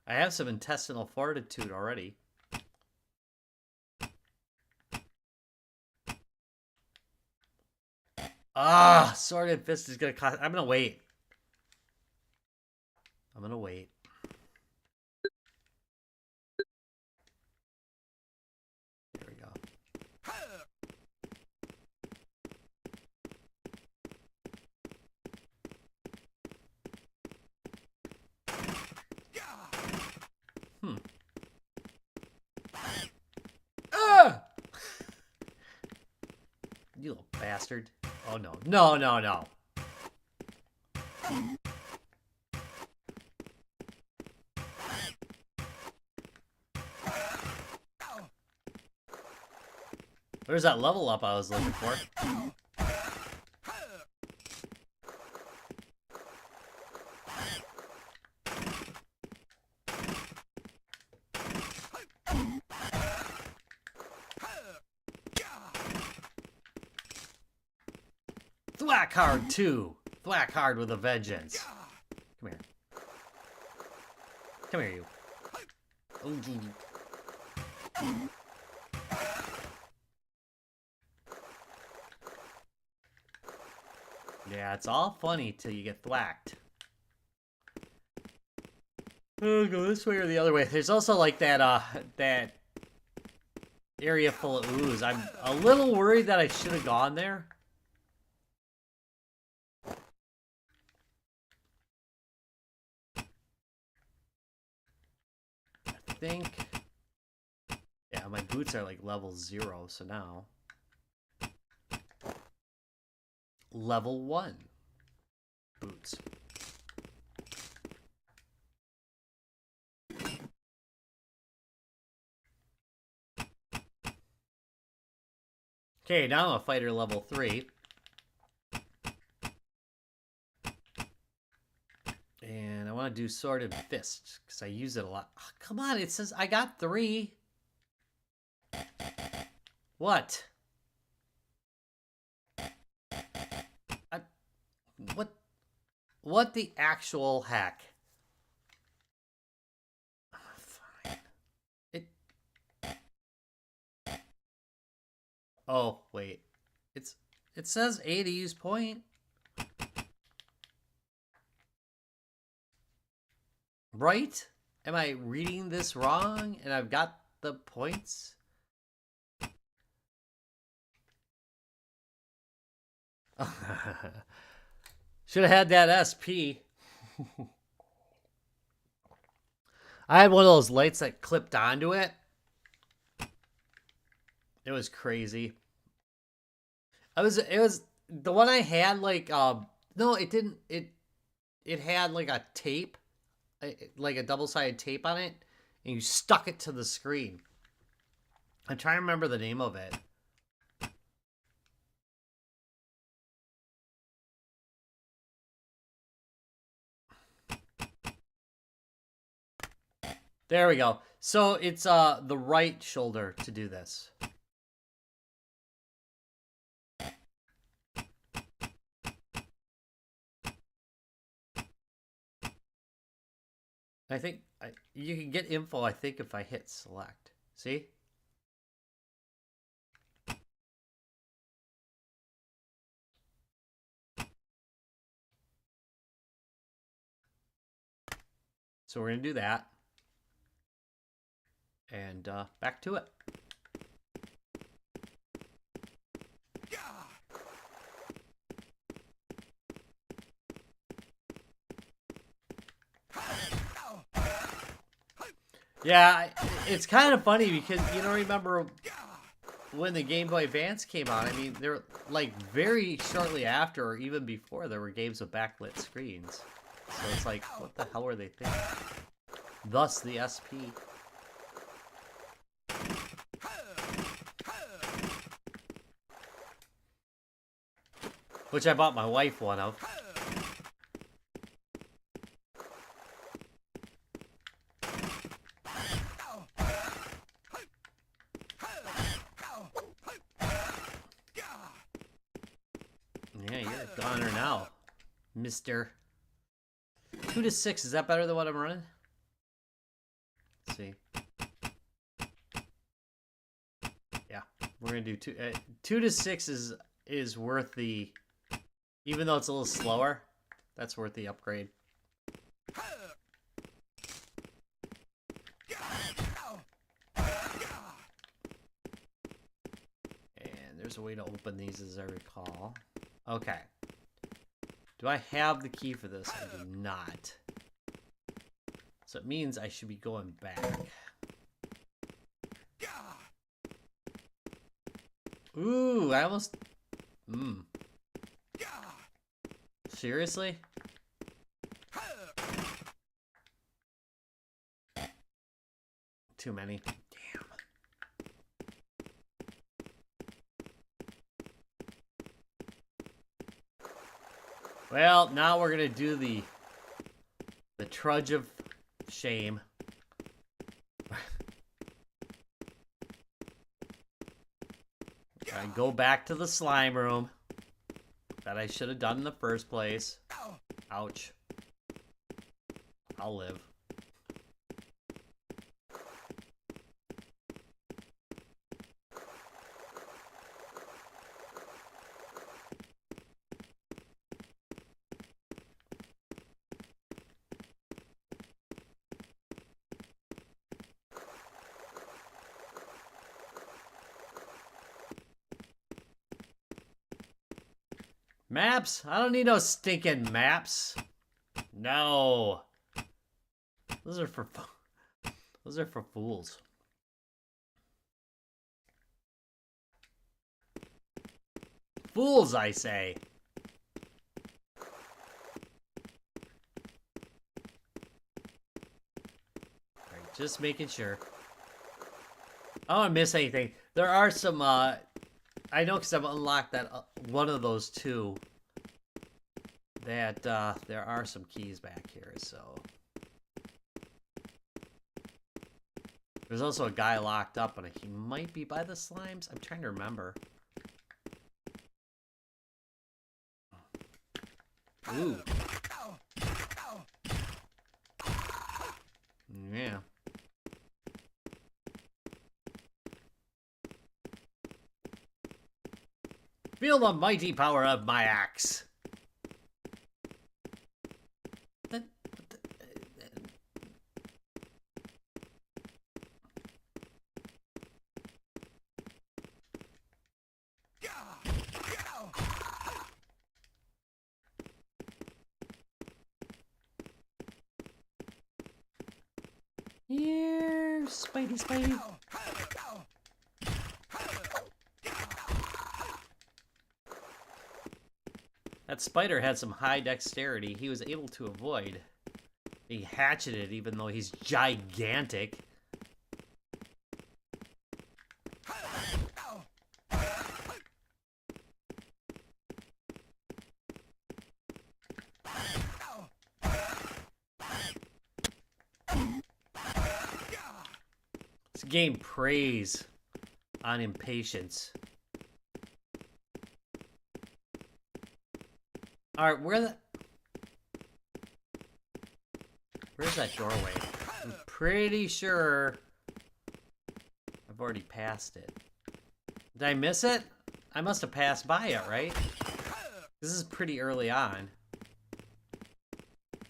I have some intestinal fortitude already. Ah, Sword and Fist is gonna cost. I'm gonna wait. I'm gonna wait. There we go. Ah! You little bastard. Oh no. No, no, no. Where's that level up I was looking for? Thwack hard too. Thwack hard with a vengeance. Come here. Come here, you. Oh, yeah, it's all funny till you get thwacked. Oh, go this way or the other way. There's also like that that area full of ooze. I'm a little worried that I should have gone there. I think. Yeah, my boots are like level 0, so now. Level 1 boots. Okay, now I'm a fighter level 3. And I want to do Sword and Fist, because I use it a lot. Oh, come on, it says I got 3. What? What the actual heck? Fine. Oh, wait. It says A to use point. Right? Am I reading this wrong? And I've got the points? Should have had that SP. I had one of those lights that clipped onto it. It was crazy. It was the one I had, like, no, it didn't, it had like a tape, like a double-sided tape on it, and you stuck it to the screen. I'm trying to remember the name of it. There we go. So it's the right shoulder to do this. I think you can get info, I think, if I hit select. See? So we're going to do that. And back to it. Yeah, it's kind of funny because, you know, remember when the Game Boy Advance came out? I mean, they're like very shortly after, or even before, there were games with backlit screens. So it's like, what the hell were they thinking? Thus the SP. Which I bought my wife one of. Yeah, you're a goner now, mister. 2 to 6, is that better than what I'm running? Let's see. Yeah, we're gonna do 2 to 6 is worth the, even though it's a little slower, that's worth the upgrade. And there's a way to open these, as I recall. Okay. Do I have the key for this? I do not. So it means I should be going back. Ooh, I almost... Seriously? Too many. Damn. Well, now we're gonna do the trudge of shame. I go back to the slime room that I should have done in the first place. Ouch. I'll live. Maps? I don't need no stinking maps. No. Those are for fools. Fools, I say. Alright, just making sure. I don't want to miss anything. There are some, I know because I've unlocked that one of those two. That there are some keys back here, so there's also a guy locked up, and he might be by the slimes. I'm trying to remember. Ooh. Yeah. Feel the mighty power of my axe. Spidey, Spidey. That spider had some high dexterity. He was able to avoid being hatcheted even though he's gigantic. This game preys on impatience. Alright, where's that doorway? I'm pretty sure I've already passed it. Did I miss it? I must have passed by it, right? This is pretty early on.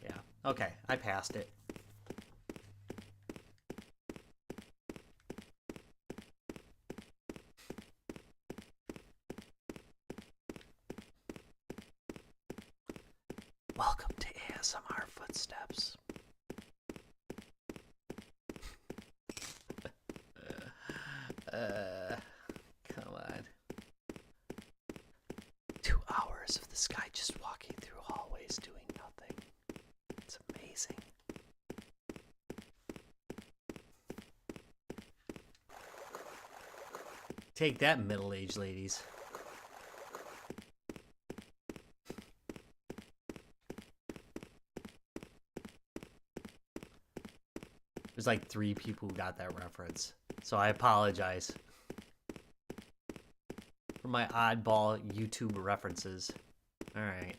Yeah, okay, I passed it. Welcome to ASMR Footsteps. Come on. 2 hours of this guy just walking through hallways doing nothing. It's amazing. Take that, middle-aged ladies. There's like 3 people who got that reference. So I apologize for my oddball YouTube references. Alright.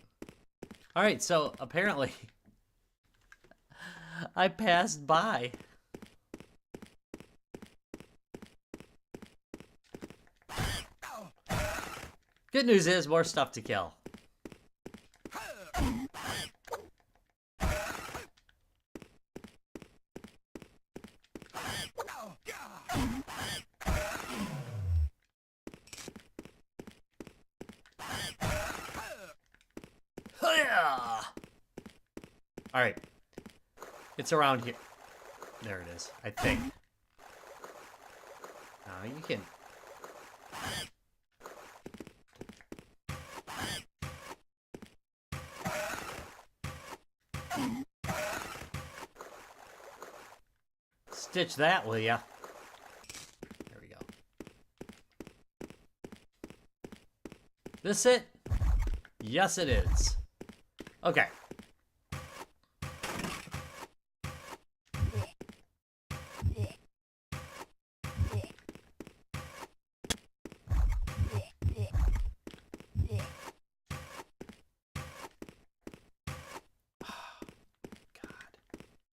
Alright, so apparently I passed by. Good news is more stuff to kill. Alright. It's around here. There it is, I think. You can... Stitch that, will ya? There we go. This it? Yes, it is. Okay.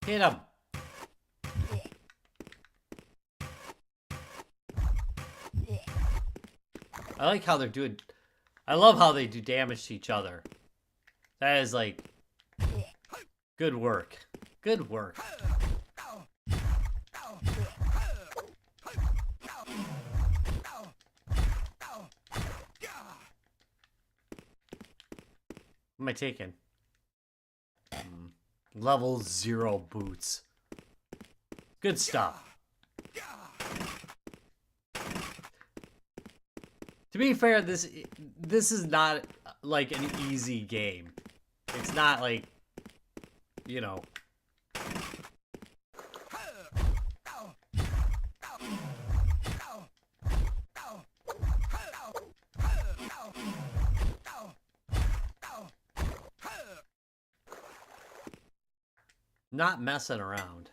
Hit him. I like how they're doing... I love how they do damage to each other. That is like... good work. Good work. What am I taking? Level 0 boots. Good stuff. To be fair, this is not like an easy game. It's not like, you know. Not messing around.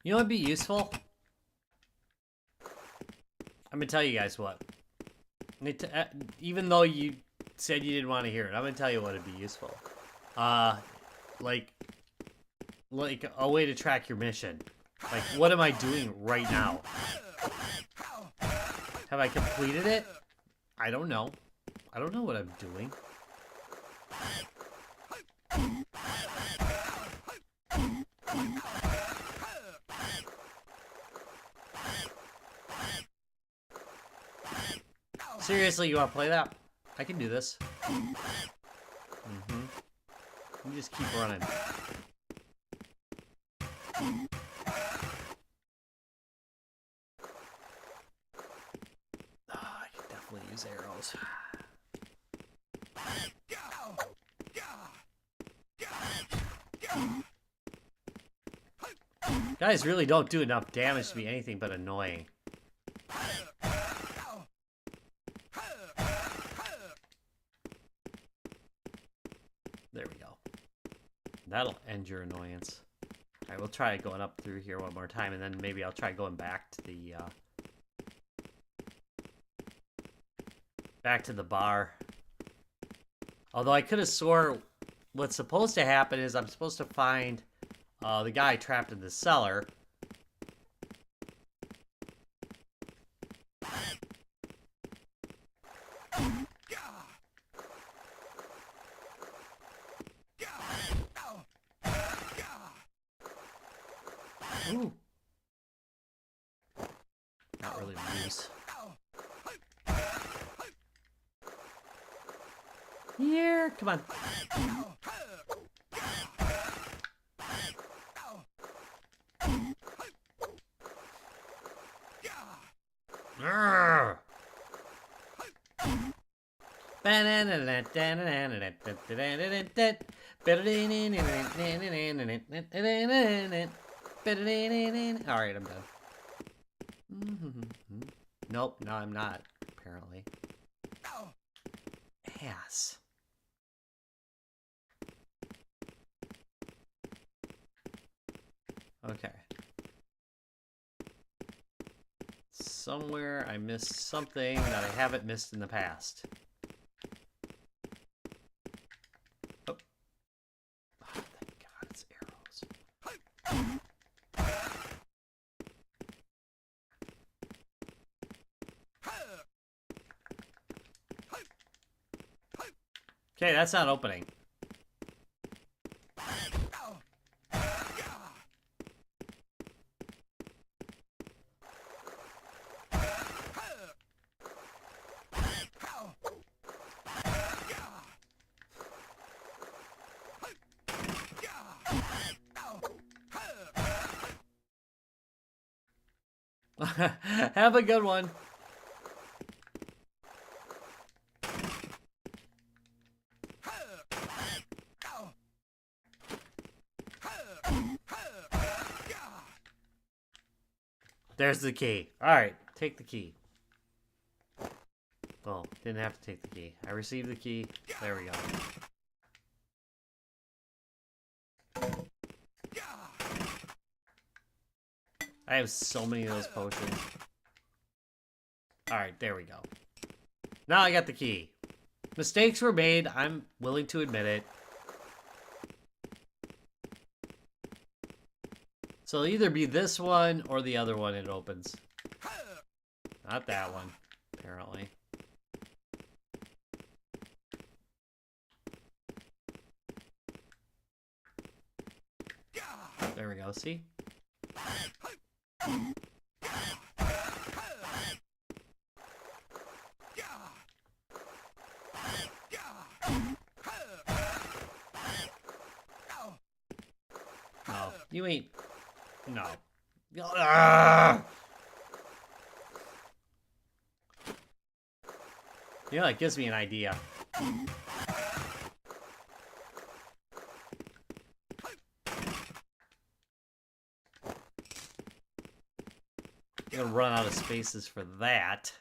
You know what'd be useful? I'm gonna tell you guys what. Even though you said you didn't want to hear it, I'm gonna tell you what would be useful. Like a way to track your mission. Like, what am I doing right now? Have I completed it? I don't know. I don't know what I'm doing. Seriously, you want to play that? I can do this. You just keep running. I can definitely use arrows. Guys really don't do enough damage to be anything but annoying. There we go. That'll end your annoyance. Alright, we'll try going up through here one more time, and then maybe I'll try going back to the bar. Although I could have swore what's supposed to happen is I'm supposed to find the guy trapped in the cellar. Ooh. Not really use. Here, come on. Alright, I'm done. Nope, no, I'm not, apparently. Ass. Okay. Somewhere I missed something that I haven't missed in the past. Oh. Oh, thank God, it's arrows. Okay, that's not opening. Have a good one. There's the key. Alright, take the key. Well, didn't have to take the key. I received the key. There we go. I have so many of those potions. Alright, there we go. Now I got the key. Mistakes were made. I'm willing to admit it. So it'll either be this one or the other one it opens. Not that one, apparently. There we go, see? No, you ain't... No. You know, that gives me an idea. I'm gonna run out of spaces for that.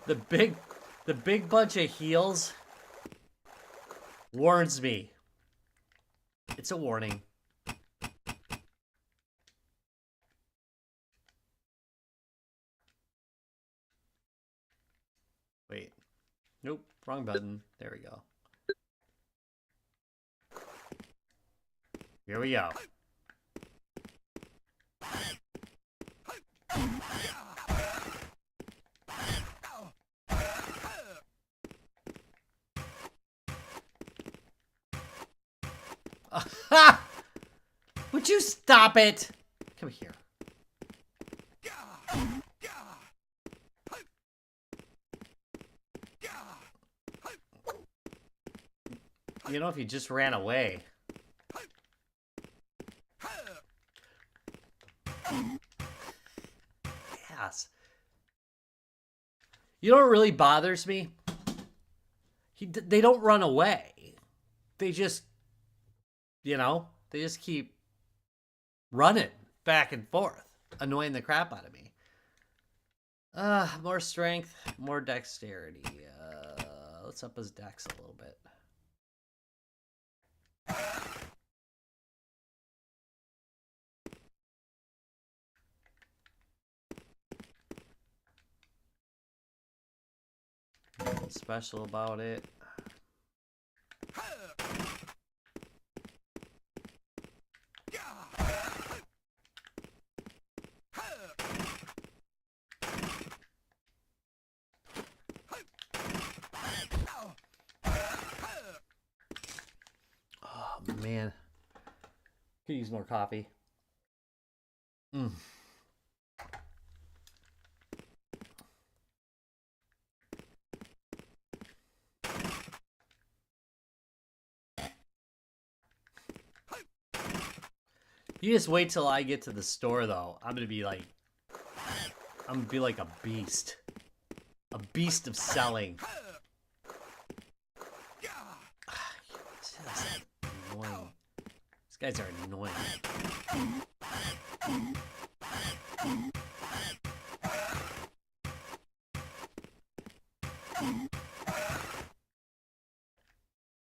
The big bunch of heals warns me. It's a warning. Wait. Nope. Wrong button. There we go. Here we go. Would you stop it? Come here. You know, if you just ran away. Yes. You know what really bothers me? They don't run away. They just, you know, they just keep running back and forth, annoying the crap out of me. More strength, more dexterity. Let's up his dex a little bit. Nothing special about it. Oh man, could use more coffee. You just wait till I get to the store, though. I'm gonna be like a beast of selling. Just annoying. These guys are annoying.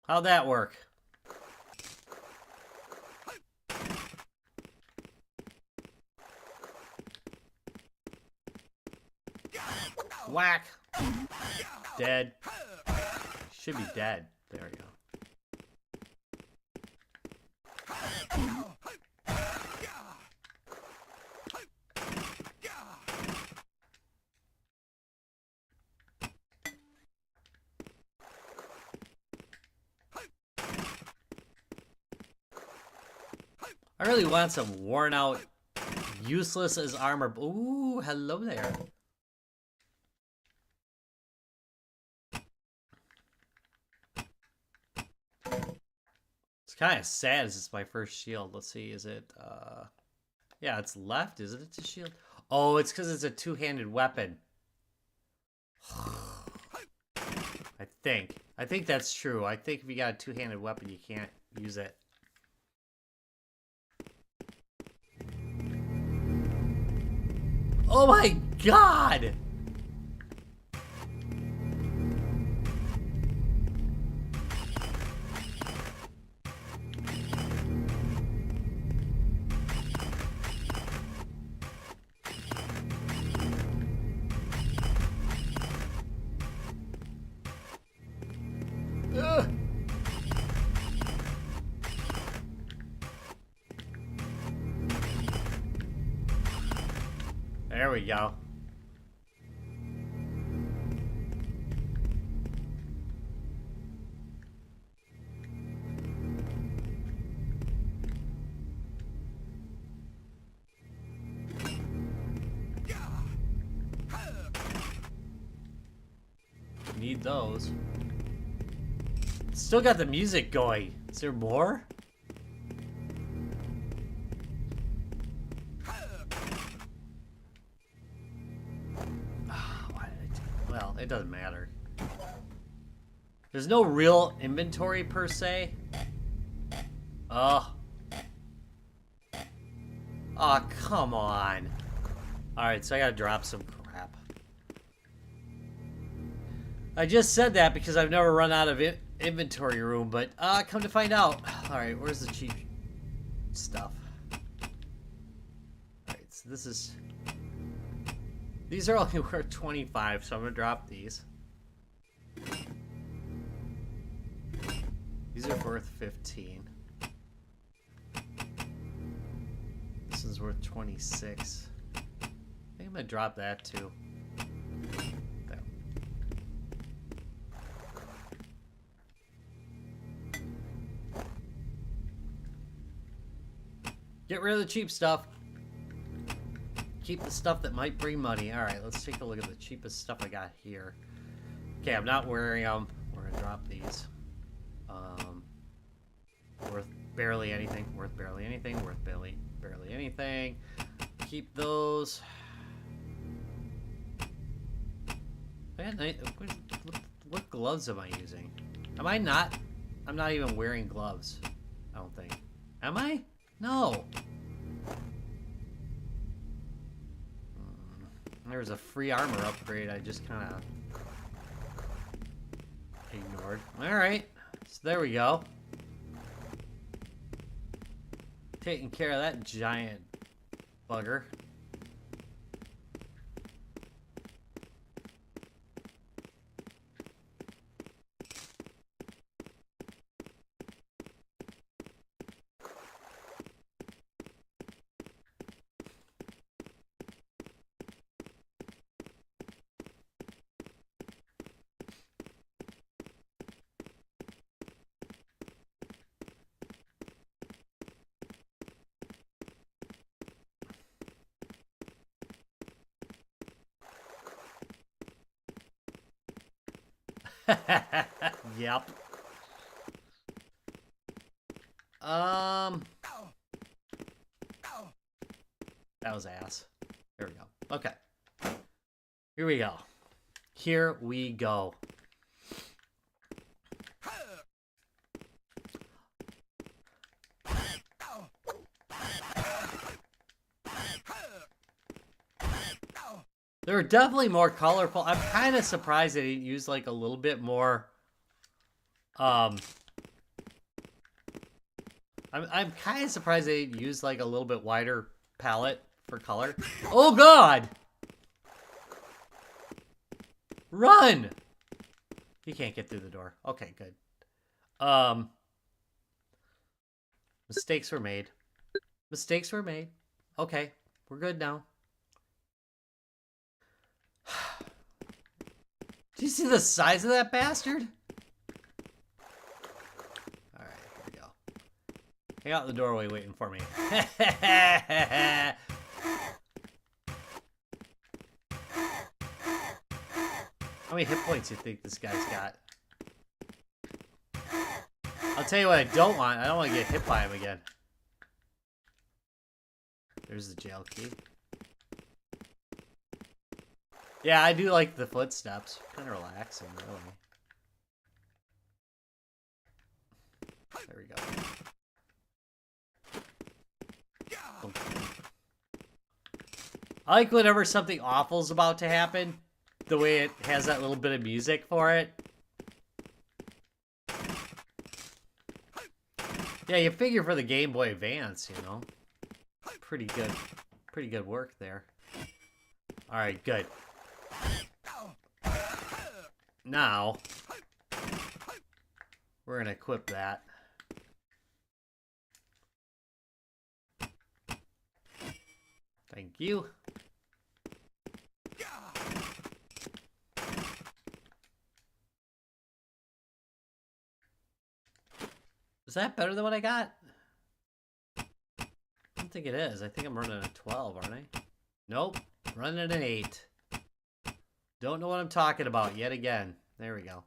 How'd that work? Whack. Dead. Should be dead. There we go. I really want some worn out, useless as armor. Ooh, hello there. It's kind of sad as it's my first shield. Let's see, is it, yeah, it's left, isn't it? It's a shield. Oh, it's because it's a two-handed weapon. I think that's true. I think if you got a two-handed weapon, you can't use it. Oh my god! Ugh. There we go. Need those. Still got the music going. Is there more? Well, it doesn't matter. There's no real inventory per se. Oh. Oh, come on. Alright, so I gotta drop some crap. I just said that because I've never run out of inventory room, but come to find out. Alright, where's the cheap stuff? Alright, so this is... These are only worth 25, so I'm gonna drop these. These are worth 15. This is worth 26. I think I'm gonna drop that too. There. Get rid of the cheap stuff. Keep the stuff that might bring money. All right, let's take a look at the cheapest stuff I got here. Okay, I'm not wearing them. We're gonna drop these. Worth barely anything. Worth barely anything. Worth barely anything. Keep those. Man, what gloves am I using? Am I not? I'm not even wearing gloves. I don't think. Am I? No. There's a free armor upgrade I just kind of ignored. Alright, so there we go. Taking care of that giant bugger. Yep. That was ass. There we go. Okay. Here we go. Here we go. They were definitely more colorful. I'm kind of surprised they didn't use like a little bit more. I'm kind of surprised they didn't use like a little bit wider palette for color. Oh God! Run! He can't get through the door. Okay, good. Mistakes were made. Mistakes were made. Okay, we're good now. Do you see the size of that bastard? Alright, here we go. Hang out in the doorway waiting for me. How many hit points do you think this guy's got? I'll tell you what I don't want. I don't want to get hit by him again. There's the jail key. Yeah, I do like the footsteps. Kind of relaxing, really. There we go. I like whenever something awful's about to happen, the way it has that little bit of music for it. Yeah, you figure for the Game Boy Advance, you know. Pretty good work there. Alright, good. Now, we're going to equip that. Thank you. Is that better than what I got? I don't think it is. I think I'm running a 12, aren't I? Nope. Running an 8. Don't know what I'm talking about yet again. There we go.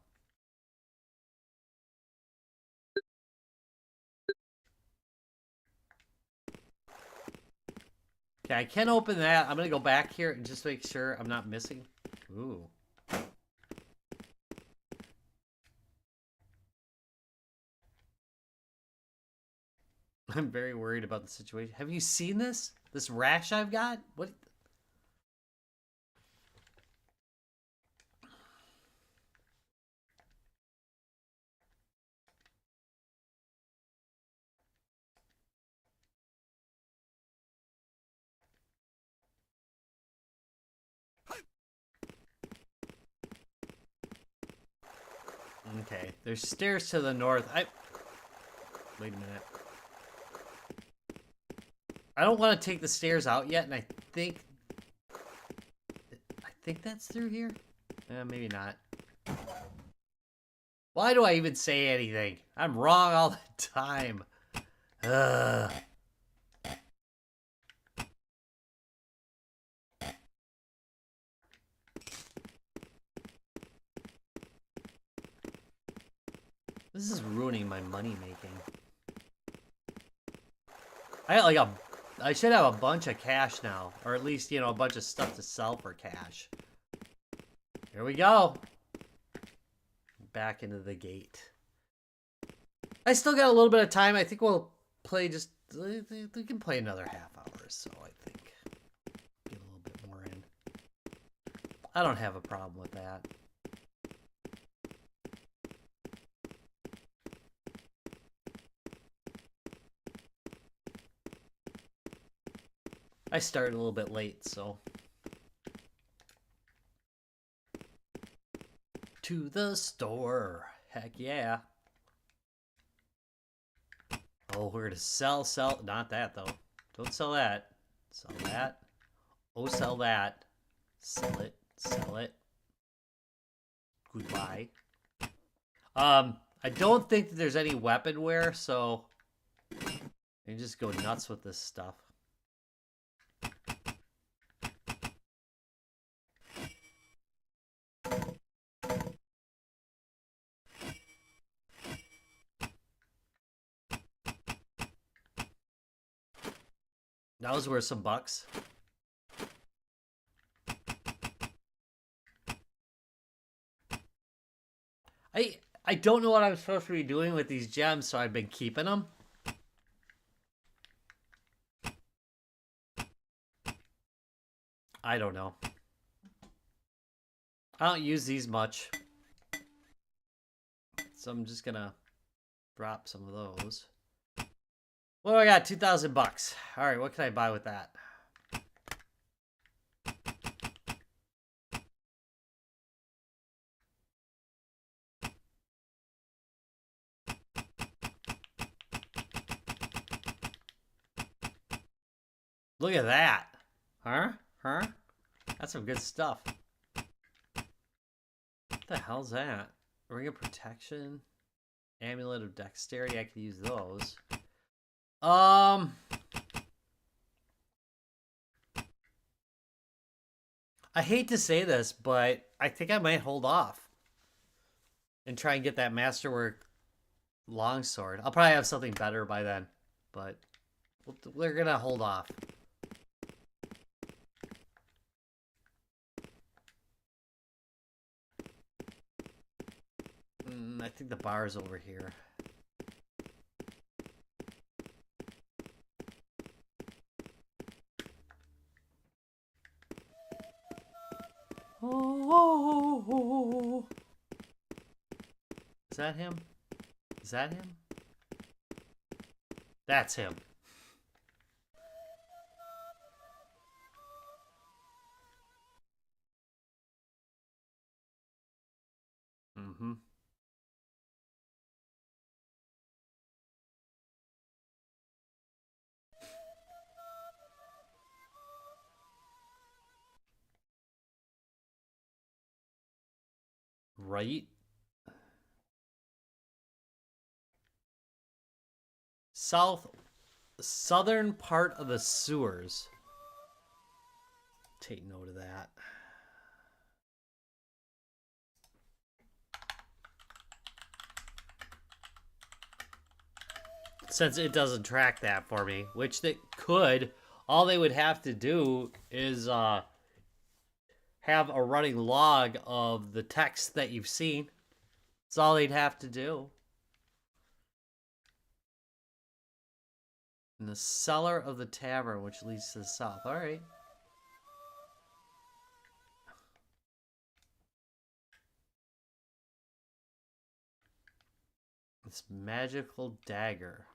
Okay, I can open that. I'm going to go back here and just make sure I'm not missing. Ooh. I'm very worried about the situation. Have you seen this? This rash I've got? What? Okay, there's stairs to the north. Wait a minute. I don't want to take the stairs out yet, and I think that's through here. Maybe not. Why do I even say anything? I'm wrong all the time. Ugh. This is ruining my money making. I should have a bunch of cash now, or at least, you know, a bunch of stuff to sell for cash. Here we go. Back into the gate. I still got a little bit of time. I think we'll play we can play another half hour or so, I think. Get a little bit more in. I don't have a problem with that. I started a little bit late, so. To the store. Heck yeah. Oh, we're gonna sell. Not that, though. Don't sell that. Sell that. Oh, sell that. Sell it. Goodbye. I don't think that there's any weaponware, so you just go nuts with this stuff. That was worth some bucks. I don't know what I'm supposed to be doing with these gems, so I've been keeping them. I don't know. I don't use these much. So I'm just gonna drop some of those. What do I got? 2,000 bucks. All right, what can I buy with that? Look at that. Huh? That's some good stuff. What the hell's that? Ring of Protection? Amulet of Dexterity? I could use those. I hate to say this, but I think I might hold off and try and get that Masterwork longsword. I'll probably have something better by then, but we're gonna hold off. I think the bar's over here. Oh. Is that him? Is that him? That's him. Mm-hmm. Right? Southern part of the sewers. Take note of that. Since it doesn't track that for me, which they could, all they would have to do is have a running log of the text that you've seen. That's all they'd have to do. In the cellar of the tavern, which leads to the south. All right. This magical dagger.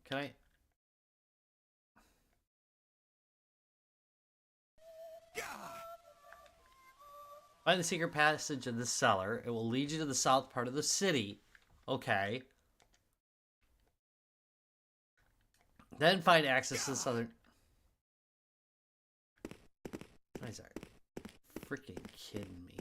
Can I? Find the secret passage in the cellar. It will lead you to the south part of the city. Okay. Then find access to the southern... You guys are freaking kidding me.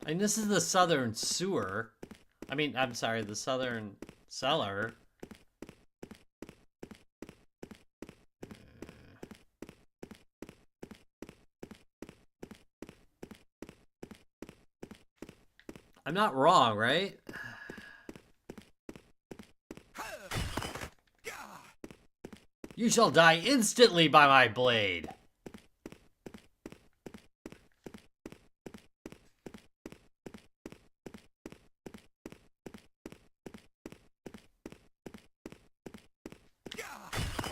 And this is the southern sewer. I mean, I'm sorry, the southern cellar. I'm not wrong, right? You shall die instantly by my blade.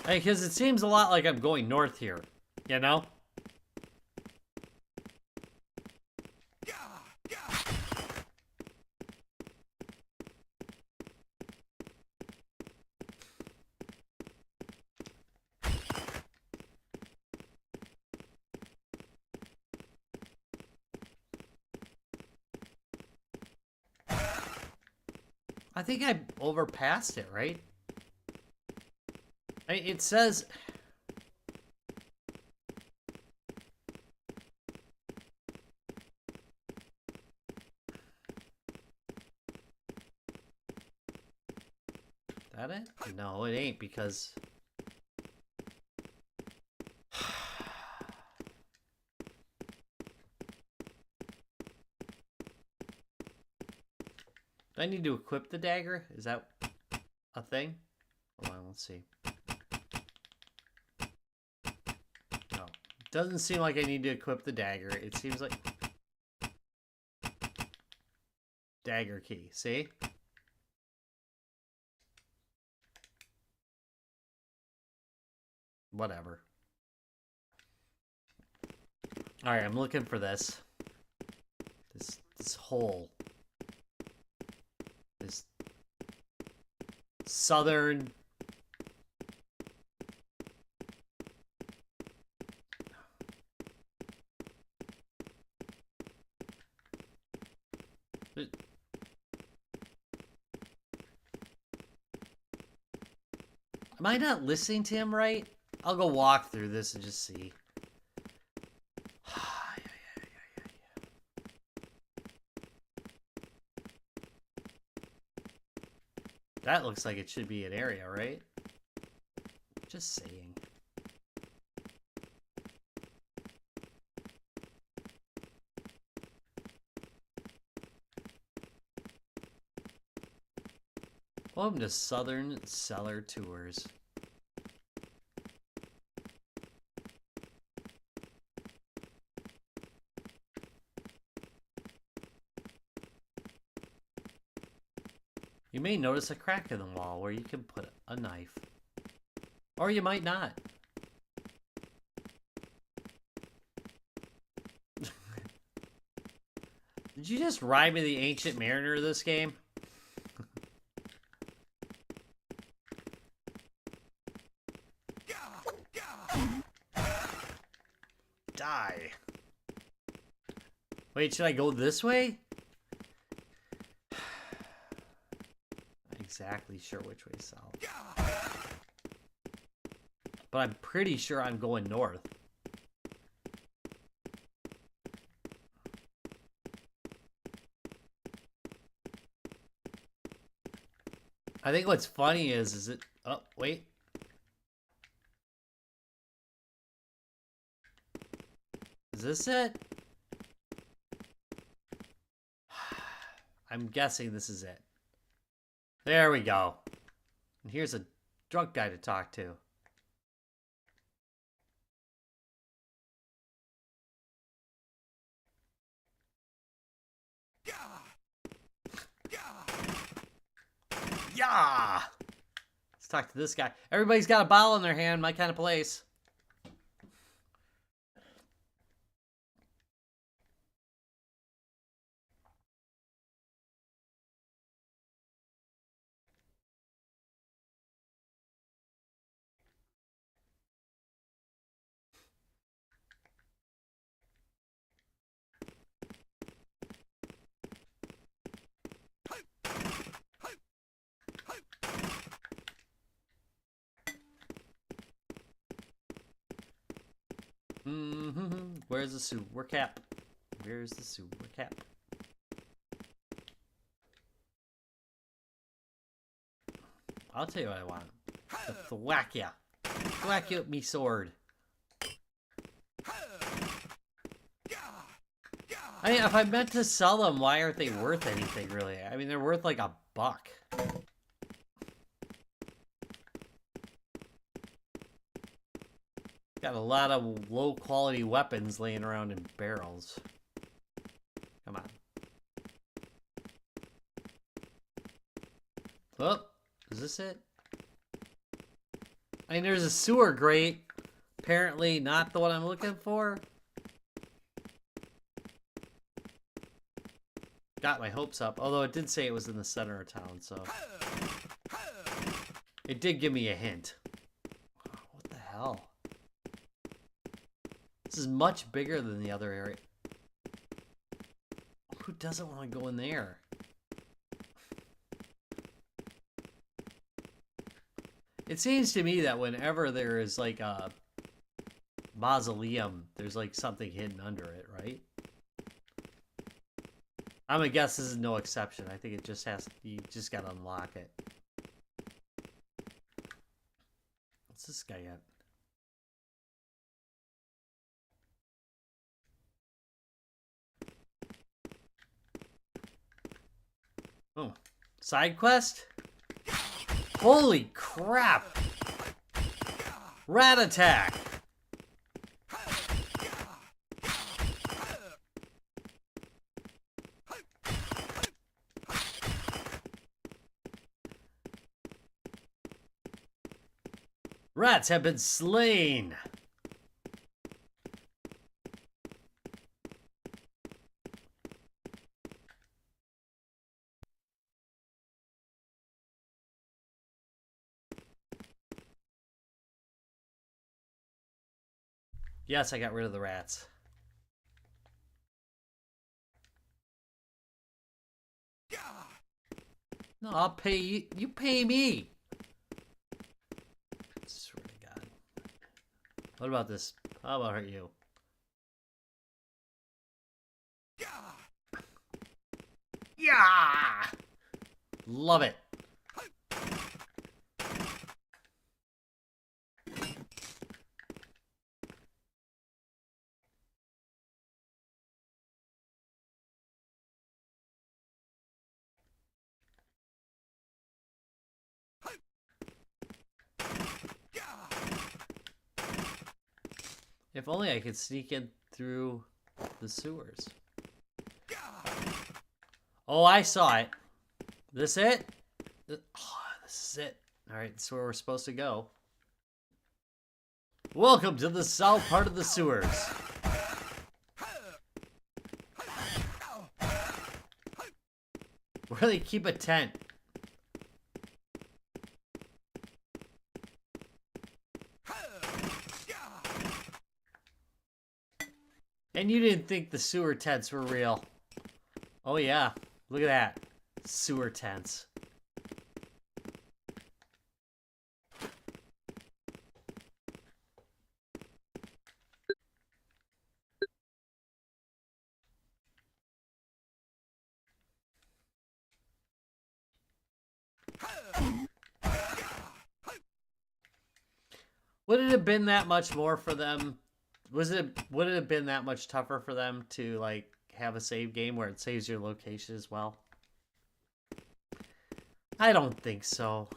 Because it seems a lot like I'm going north here, you know? I think I overpassed it, right? It says... That it? No, it ain't, because... Do I need to equip the dagger? Is that a thing? Hold on, let's see. No. Doesn't seem like I need to equip the dagger. It seems like... Dagger key, see? Whatever. Alright, I'm looking for this. This hole. This southern... Am I not listening to him right? I'll go walk through this and just see. That looks like it should be an area, right? Just saying. Welcome to Southern Cellar Tours. You may notice a crack in the wall where you can put a knife. Or you might not. Did you just ride me the Ancient Mariner of this game? Die. Wait, should I go this way? Exactly sure which way south. But I'm pretty sure I'm going north. I think what's funny is it... Oh, wait. Is this it? I'm guessing this is it. There we go. And here's a drunk guy to talk to. Yeah! Let's talk to this guy. Everybody's got a bottle in their hand, my kind of place. Where's the sewer cap? Where's the sewer cap? I'll tell you what I want. To thwack ya. Thwack you with me sword. I mean, if I meant to sell them, why aren't they worth anything, really? I mean, they're worth like $1. Got a lot of low-quality weapons laying around in barrels. Come on. Oh, is this it? I mean, there's a sewer grate. Apparently not the one I'm looking for. Got my hopes up. Although it did say it was in the center of town, so... It did give me a hint. Oh, what the hell? This is much bigger than the other area. Who doesn't want to go in there? It seems to me that whenever there is like a mausoleum, there's like something hidden under it, right? I'm gonna guess this is no exception. I think it just has, you just gotta unlock it. What's this guy at? Oh, side quest? Holy crap! Rat attack! Rats have been slain! Yes, I got rid of the rats. No, I'll pay you. You pay me. I swear to God. What about this? How about you? Yeah! Love it. If only I could sneak in through the sewers. Oh, I saw it. This it? Oh, this is it. Alright, this is where we're supposed to go. Welcome to the south part of the sewers. Where they keep a tent. And you didn't think the sewer tents were real. Oh yeah, look at that. Sewer tents. Would it have been that much more for them? Would it have been that much tougher for them to like have a save game where it saves your location as well? I don't think so.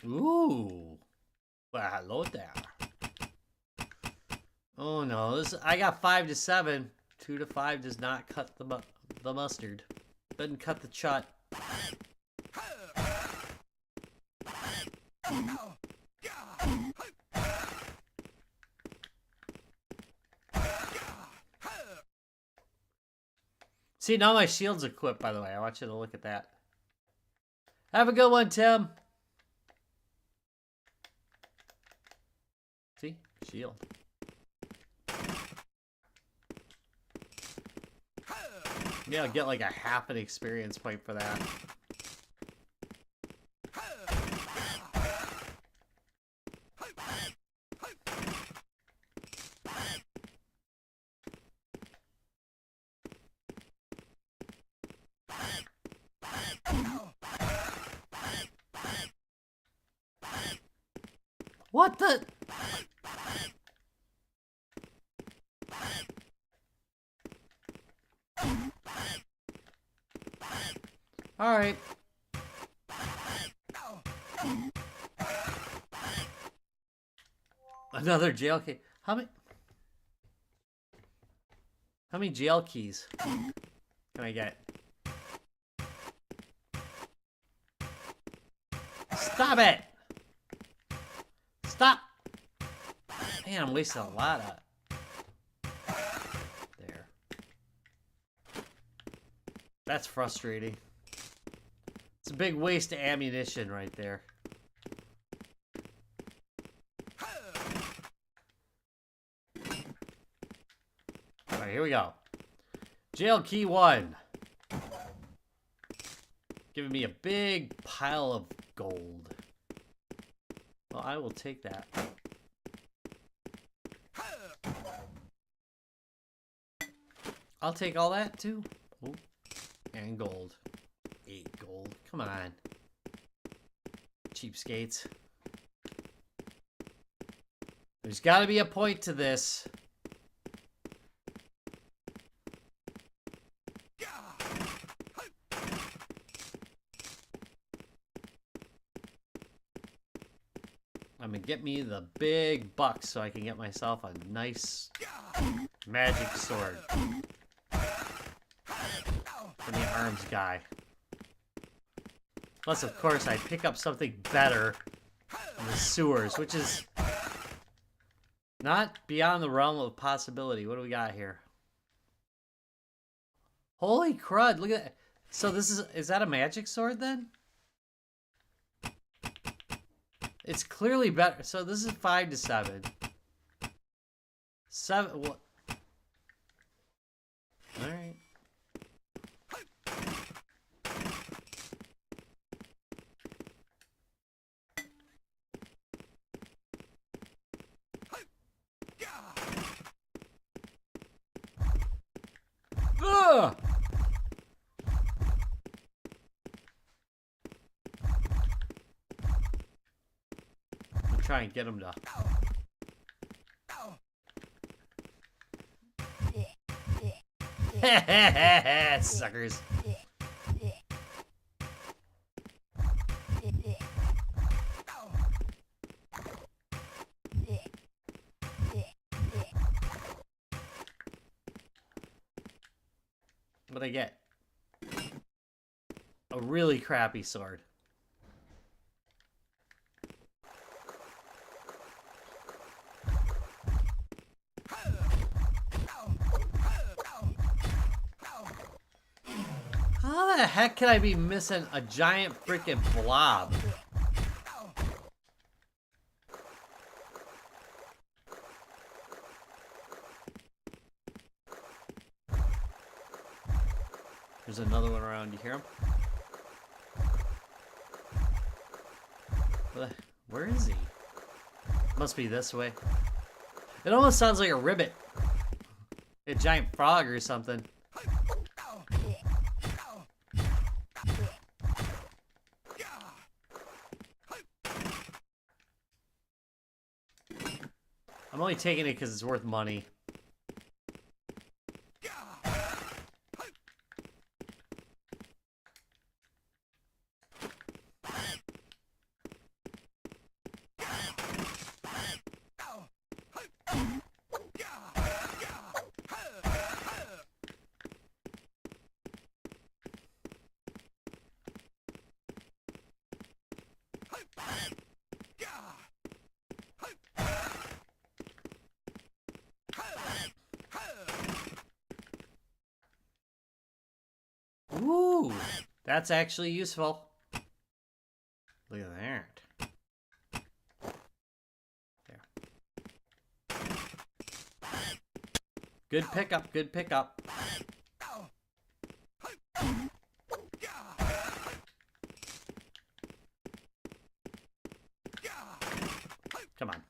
Ooh. Well, hello there. Oh no, I got 5 to 7. 2 to 5 does not cut the mustard. Doesn't cut the chut. See, now my shield's equipped, by the way. I want you to look at that. Have a good one, Tim. See? Shield. Yeah, I'll get like a half an experience point for that. What the? All right. Another jail key. How many jail keys can I get? Stop it! Stop! Man, I'm wasting a lot of... There. That's frustrating. It's a big waste of ammunition right there. Alright, here we go. Jail key 1. Giving me a big pile of gold. Well, I will take that. I'll take all that too. Ooh. And gold. 8 gold. Come on. Cheapskates. There's got to be a point to this. I'm gonna get me the big bucks so I can get myself a nice magic sword for the arms guy. Plus, of course, I pick up something better in the sewers, which is not beyond the realm of possibility. What do we got here? Holy crud, look at that. So this is that a magic sword then? It's clearly better. So this is 5 to 7. 7. What? All right. Ugh! Try and get him to. Suckers. What'd I get? A really crappy sword. How the heck can I be missing a giant freaking blob? There's another one around. You hear him? Where is he? Must be this way. It almost sounds like a ribbit. A giant frog or something. I'm only taking it because it's worth money. Ooh, that's actually useful. Look at that. There. Good pickup, good pickup. Come on.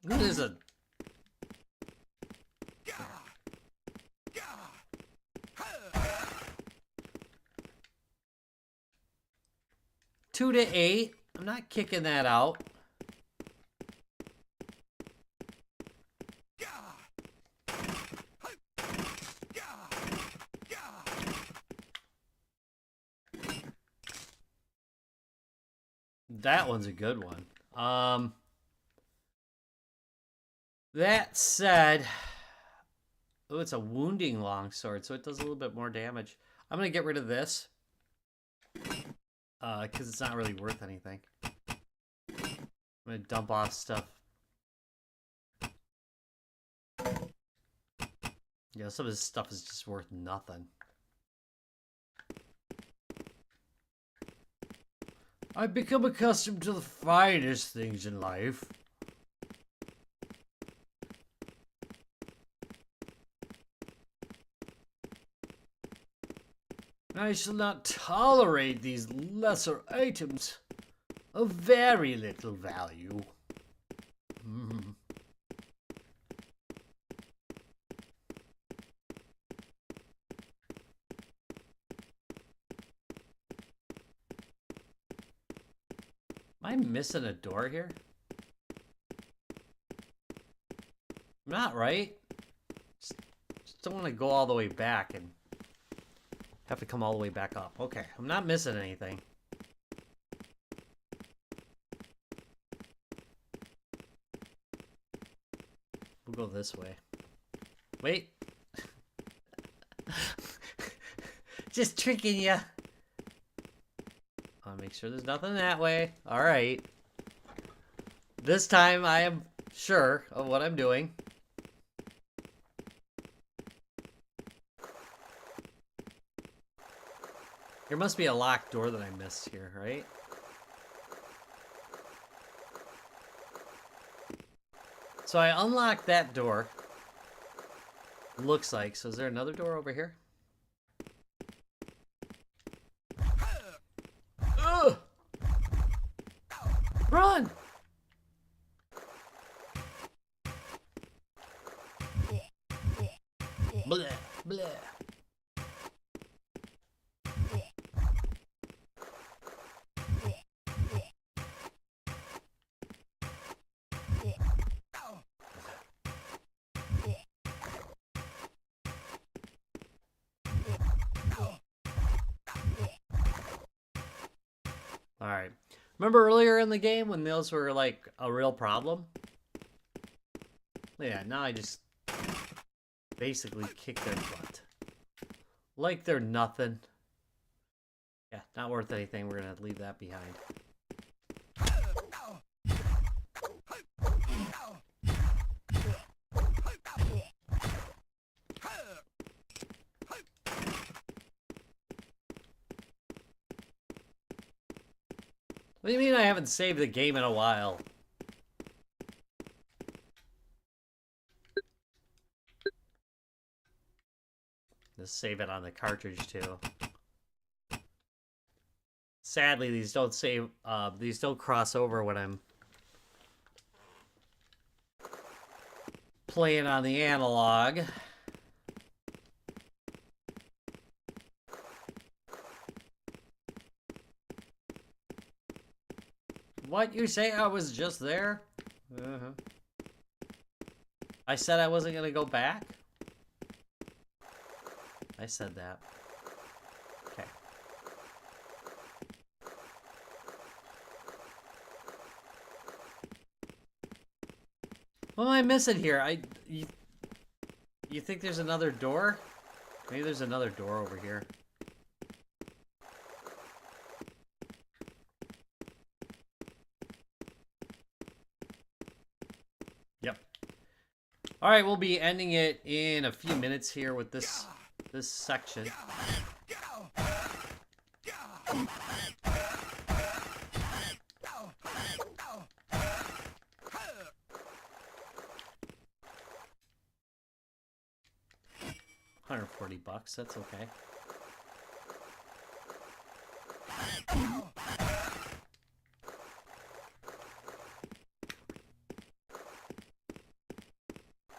What is it? Two to 8. I'm not kicking that out. That one's a good one. That said, oh, it's a wounding longsword, so it does a little bit more damage. I'm gonna get rid of this because it's not really worth anything. I'm gonna dump off stuff. Yeah, some of this stuff is just worth nothing. I've become accustomed to the finest things in life. I shall not tolerate these lesser items of very little value. Am I missing a door here? I'm not, right? Just don't want to go all the way back and have to come all the way back up. Okay, I'm not missing anything. We'll go this way. Wait. Just tricking ya. I'll make sure there's nothing that way. Alright. This time I am sure of what I'm doing. There must be a locked door that I missed here, right? So I unlocked that door. Looks like. So is there another door over here? Ugh! Run! Bleh, bleh. Alright. Remember earlier in the game when those were like a real problem? Yeah, now I just basically kick their butt. Like they're nothing. Yeah, not worth anything. We're gonna leave that behind. What do you mean I haven't saved the game in a while? Just save it on the cartridge too. Sadly, these don't save. These don't cross over when I'm playing on the analog. What, you say I was just there? I said I wasn't gonna go back? I said that. Okay. What am I missing here? You think there's another door? Maybe there's another door over here. Yep. All right, we'll be ending it in a few minutes here with this section. bucks. That's okay.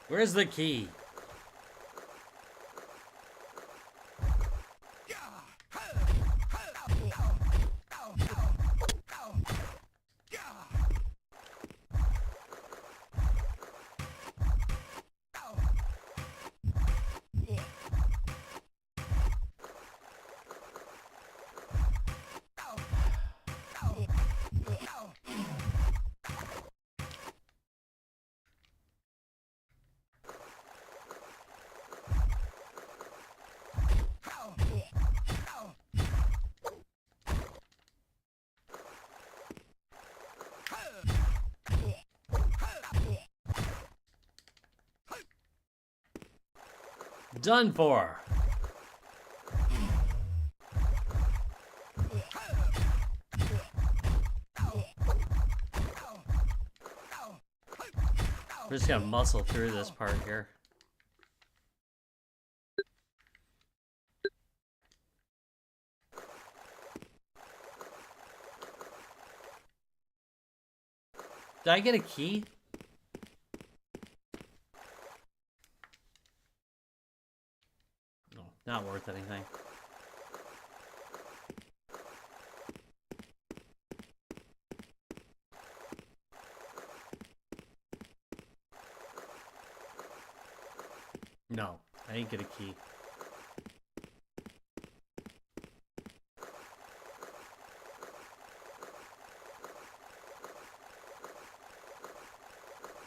Where's the key? Done for. We're just gonna muscle through this part here. Did I get a key? No, not worth anything. No, I didn't get a key.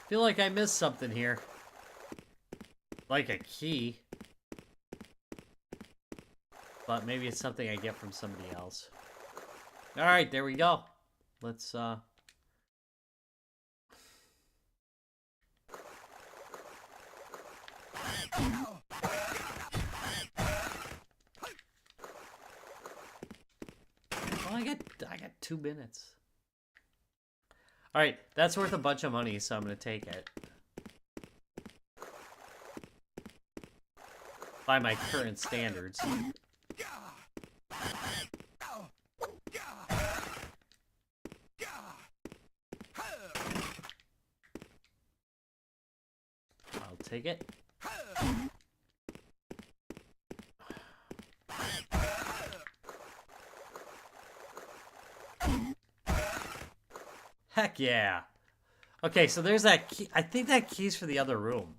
Feel like I missed something here. Like a key. But maybe it's something I get from somebody else. Alright, there we go. Let's, Oh, I got 2 minutes. Alright, that's worth a bunch of money, so I'm gonna take it. By my current standards. I'll take it. Heck yeah. Okay, so there's that key. I think that key's for the other room.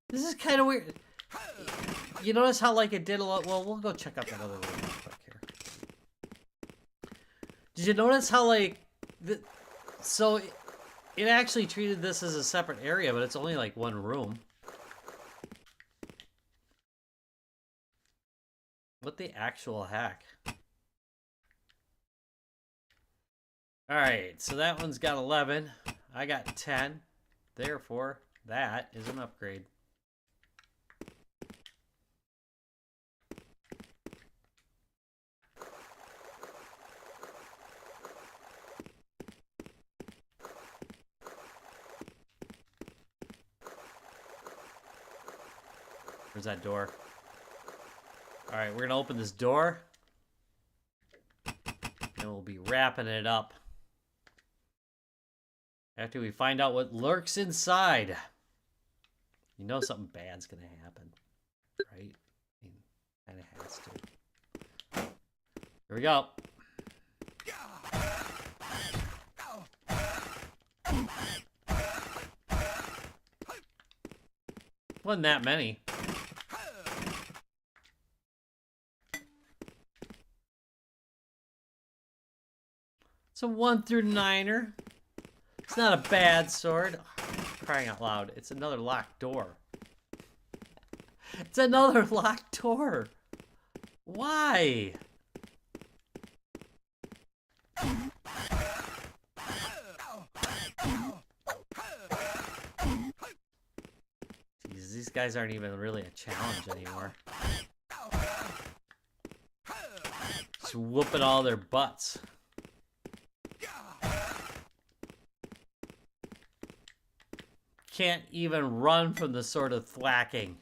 This is kind of weird. You notice how, like, it did a lot? Well, we'll go check out that other room real quick here. Did you notice how, like, so it actually treated this as a separate area, but it's only, like, one room. What the actual heck? Alright, so that one's got 11. I got 10. Therefore, that is an upgrade. Where's that door? Alright, we're gonna open this door. And we'll be wrapping it up. After we find out what lurks inside. You know something bad's gonna happen. Right? I mean, kinda has to. Here we go. Wasn't that many. It's a 1 through 9er. It's not a bad sword. Oh, crying out loud. It's another locked door. It's another locked door. Why? Jeez, these guys aren't even really a challenge anymore. Just whooping all their butts. can't even run from the sort of thwacking.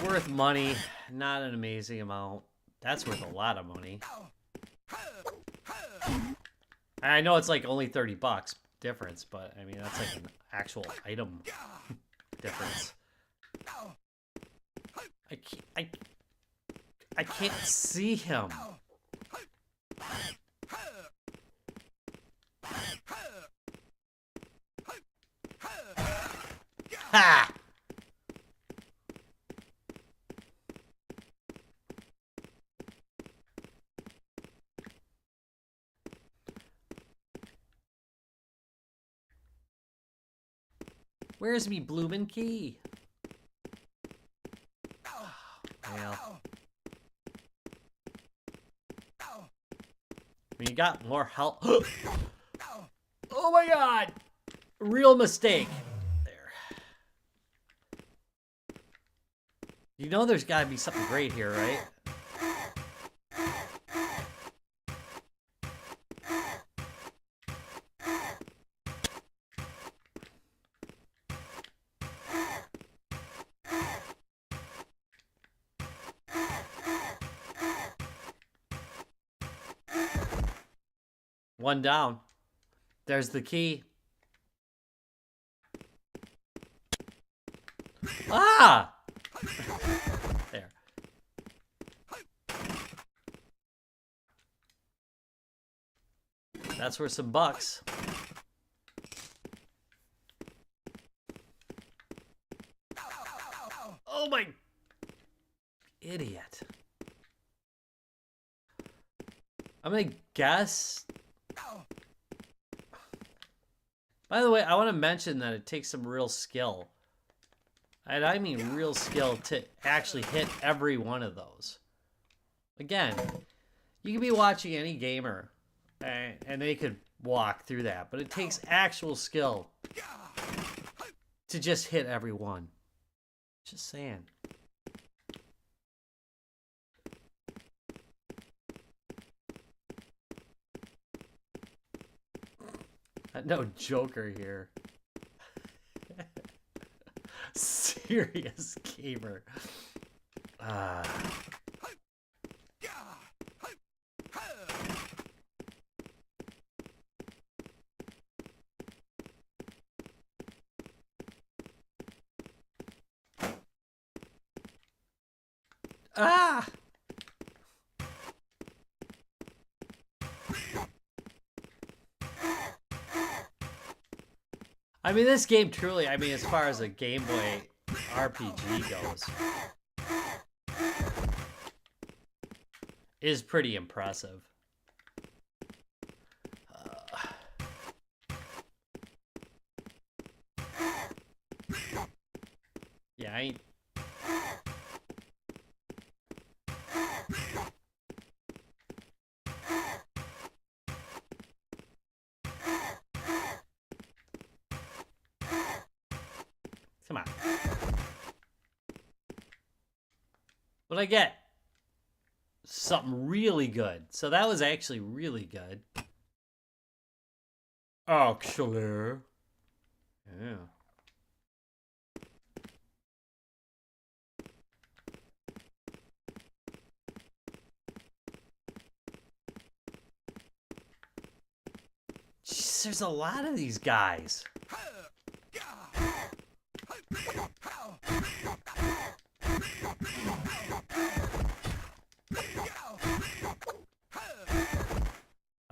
Worth money, not an amazing amount. That's worth a lot of money. I know it's like only 30 bucks difference, but I mean that's like an actual item difference. I can't see him. Ha! Where's me bloomin' key? Oh, well. When you got more health. Oh my god! Real mistake. There. You know there's gotta be something great here, right? One down. There's the key. Ah! There. That's worth some bucks. Oh my... Idiot. I'm gonna guess... By the way, I want to mention that it takes some real skill. And I mean real skill to actually hit every one of those. Again, you can be watching any gamer and they could walk through that, but it takes actual skill to just hit every one. Just saying. No Joker here. Serious gamer. Ah! I mean, this game truly, I mean, as far as a Game Boy RPG goes, is pretty impressive. Yeah, I ain't... Come on. What'd I get? Something really good. So that was actually really good. Actually. Yeah. Jeez, there's a lot of these guys.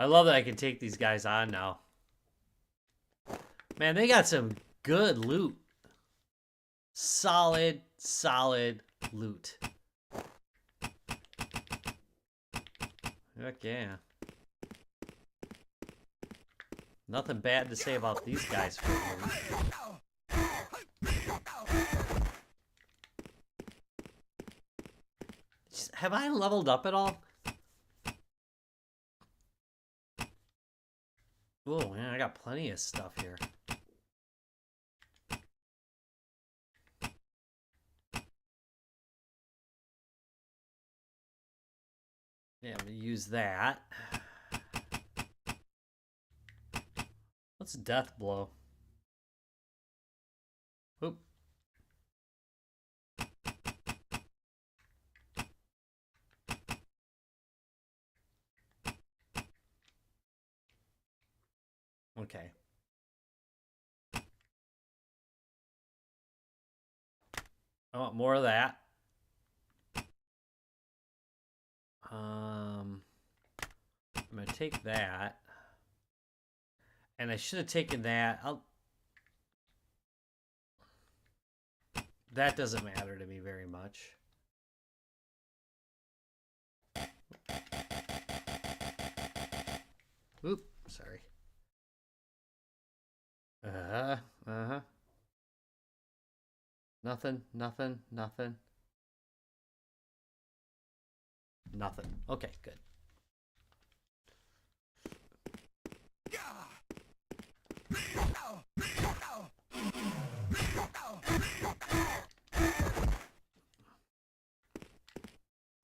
I love that I can take these guys on now. Man, they got some good loot. Solid, solid loot. Heck yeah. Nothing bad to say about these guys for loot. Have I leveled up at all? Oh man, I got plenty of stuff here. Yeah, I'm gonna use that. What's death blow? Oop. Okay. I want more of that. I'm gonna take that. And I should have taken that. That doesn't matter to me very much. Oop, sorry. Uh-huh. Nothing. Okay, good.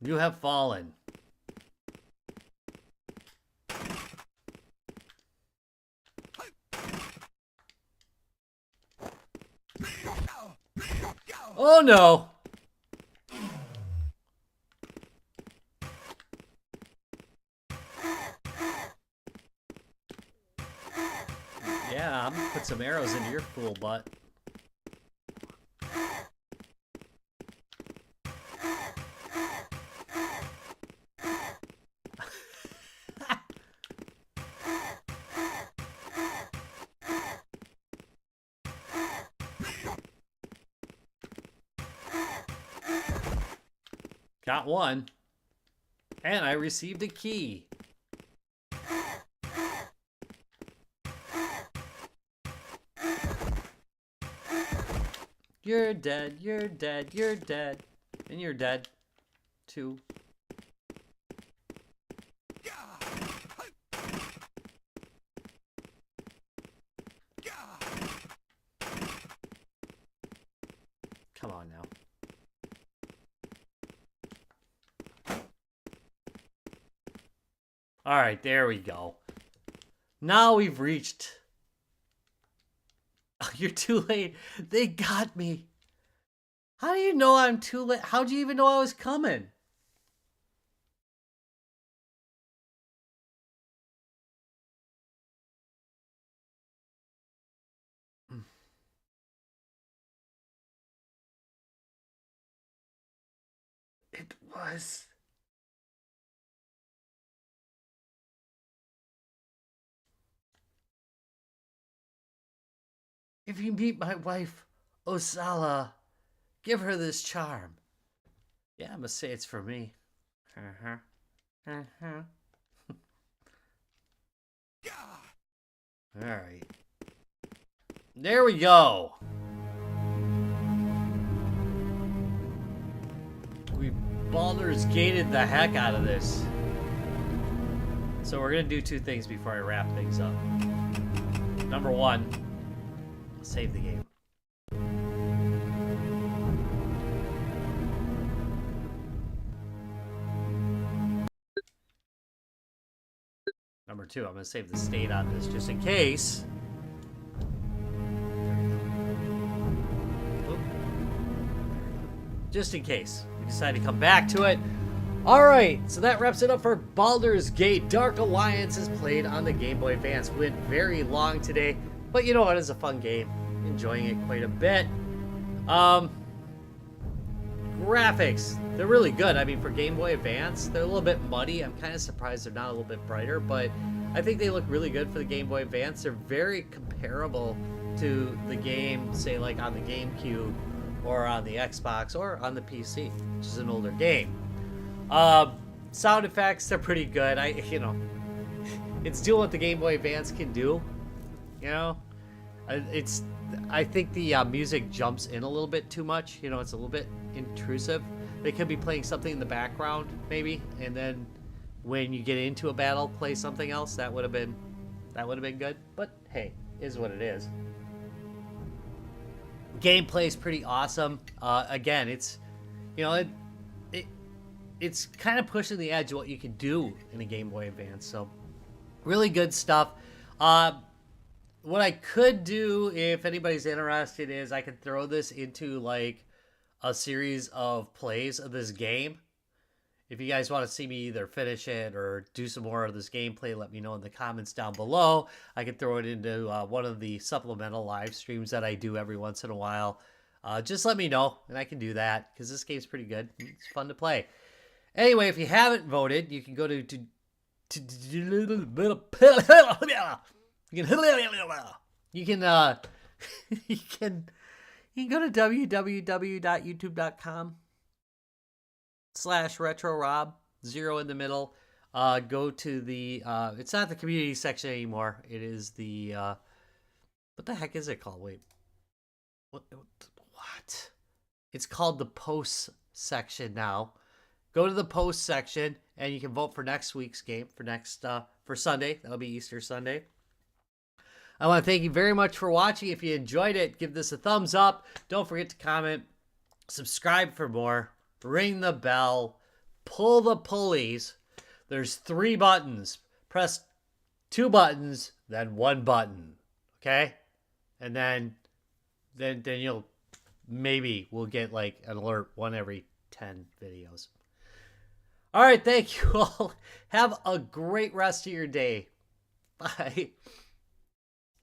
You have fallen. Oh no! Yeah, I'm gonna put some arrows into your fool butt. Got one. And I received a key. You're dead, you're dead, you're dead. And you're dead, too. Come on now. All right, there we go. Now we've reached... Oh, you're too late. They got me. How do you know I'm too late? How do you even know I was coming? It was... If you meet my wife, Osala, give her this charm. Yeah, I must say it's for me. Alright. There we go. We Baldur's gated the heck out of this. So we're going to do two things before I wrap things up. Number one, save the game. Number two, I'm going to save the state on this just in case. Just in case we decide to come back to it. Alright, so that wraps it up for Baldur's Gate. Dark Alliance is played on the Game Boy Advance. Went very long today, but you know what? It's a fun game. Enjoying it quite a bit. Graphics, they're really good. I mean, for Game Boy Advance, they're a little bit muddy. I'm kind of surprised they're not a little bit brighter, but I think they look really good for the Game Boy Advance. They're very comparable to the game, say, like on the GameCube or on the Xbox or on the PC, which is an older game. Sound effects, they're pretty good. It's doing what the Game Boy Advance can do. You know, I think the music jumps in a little bit too much. You know, it's a little bit intrusive. They could be playing something in the background, maybe, and then when you get into a battle, play something else. That would have been good. But hey, is what it is. Gameplay is pretty awesome. Again, it's, you know, it's kind of pushing the edge of what you can do in a Game Boy Advance. So really good stuff. What I could do, if anybody's interested, is I could throw this into like a series of plays of this game. If you guys want to see me either finish it or do some more of this gameplay, let me know in the comments down below. I could throw it into one of the supplemental live streams that I do every once in a while. Just let me know, and I can do that, because this game's pretty good. It's fun to play. Anyway, if you haven't voted, you can go to you can go to www.youtube.com/RetroRob, 0 in the middle. Go to the it's not the community section anymore. It is the what the heck is it called? Wait. What? It's called the posts section now. Go to the post section and you can vote for next week's game for Sunday. That'll be Easter Sunday. I want to thank you very much for watching. If you enjoyed it, give this a thumbs up. Don't forget to comment, subscribe for more, ring the bell, pull the pulleys. There's 3 buttons. Press 2 buttons, then 1 button. Okay? And then you'll we'll get like an alert 1 every 10 videos. All right, thank you all. Have a great rest of your day. Bye.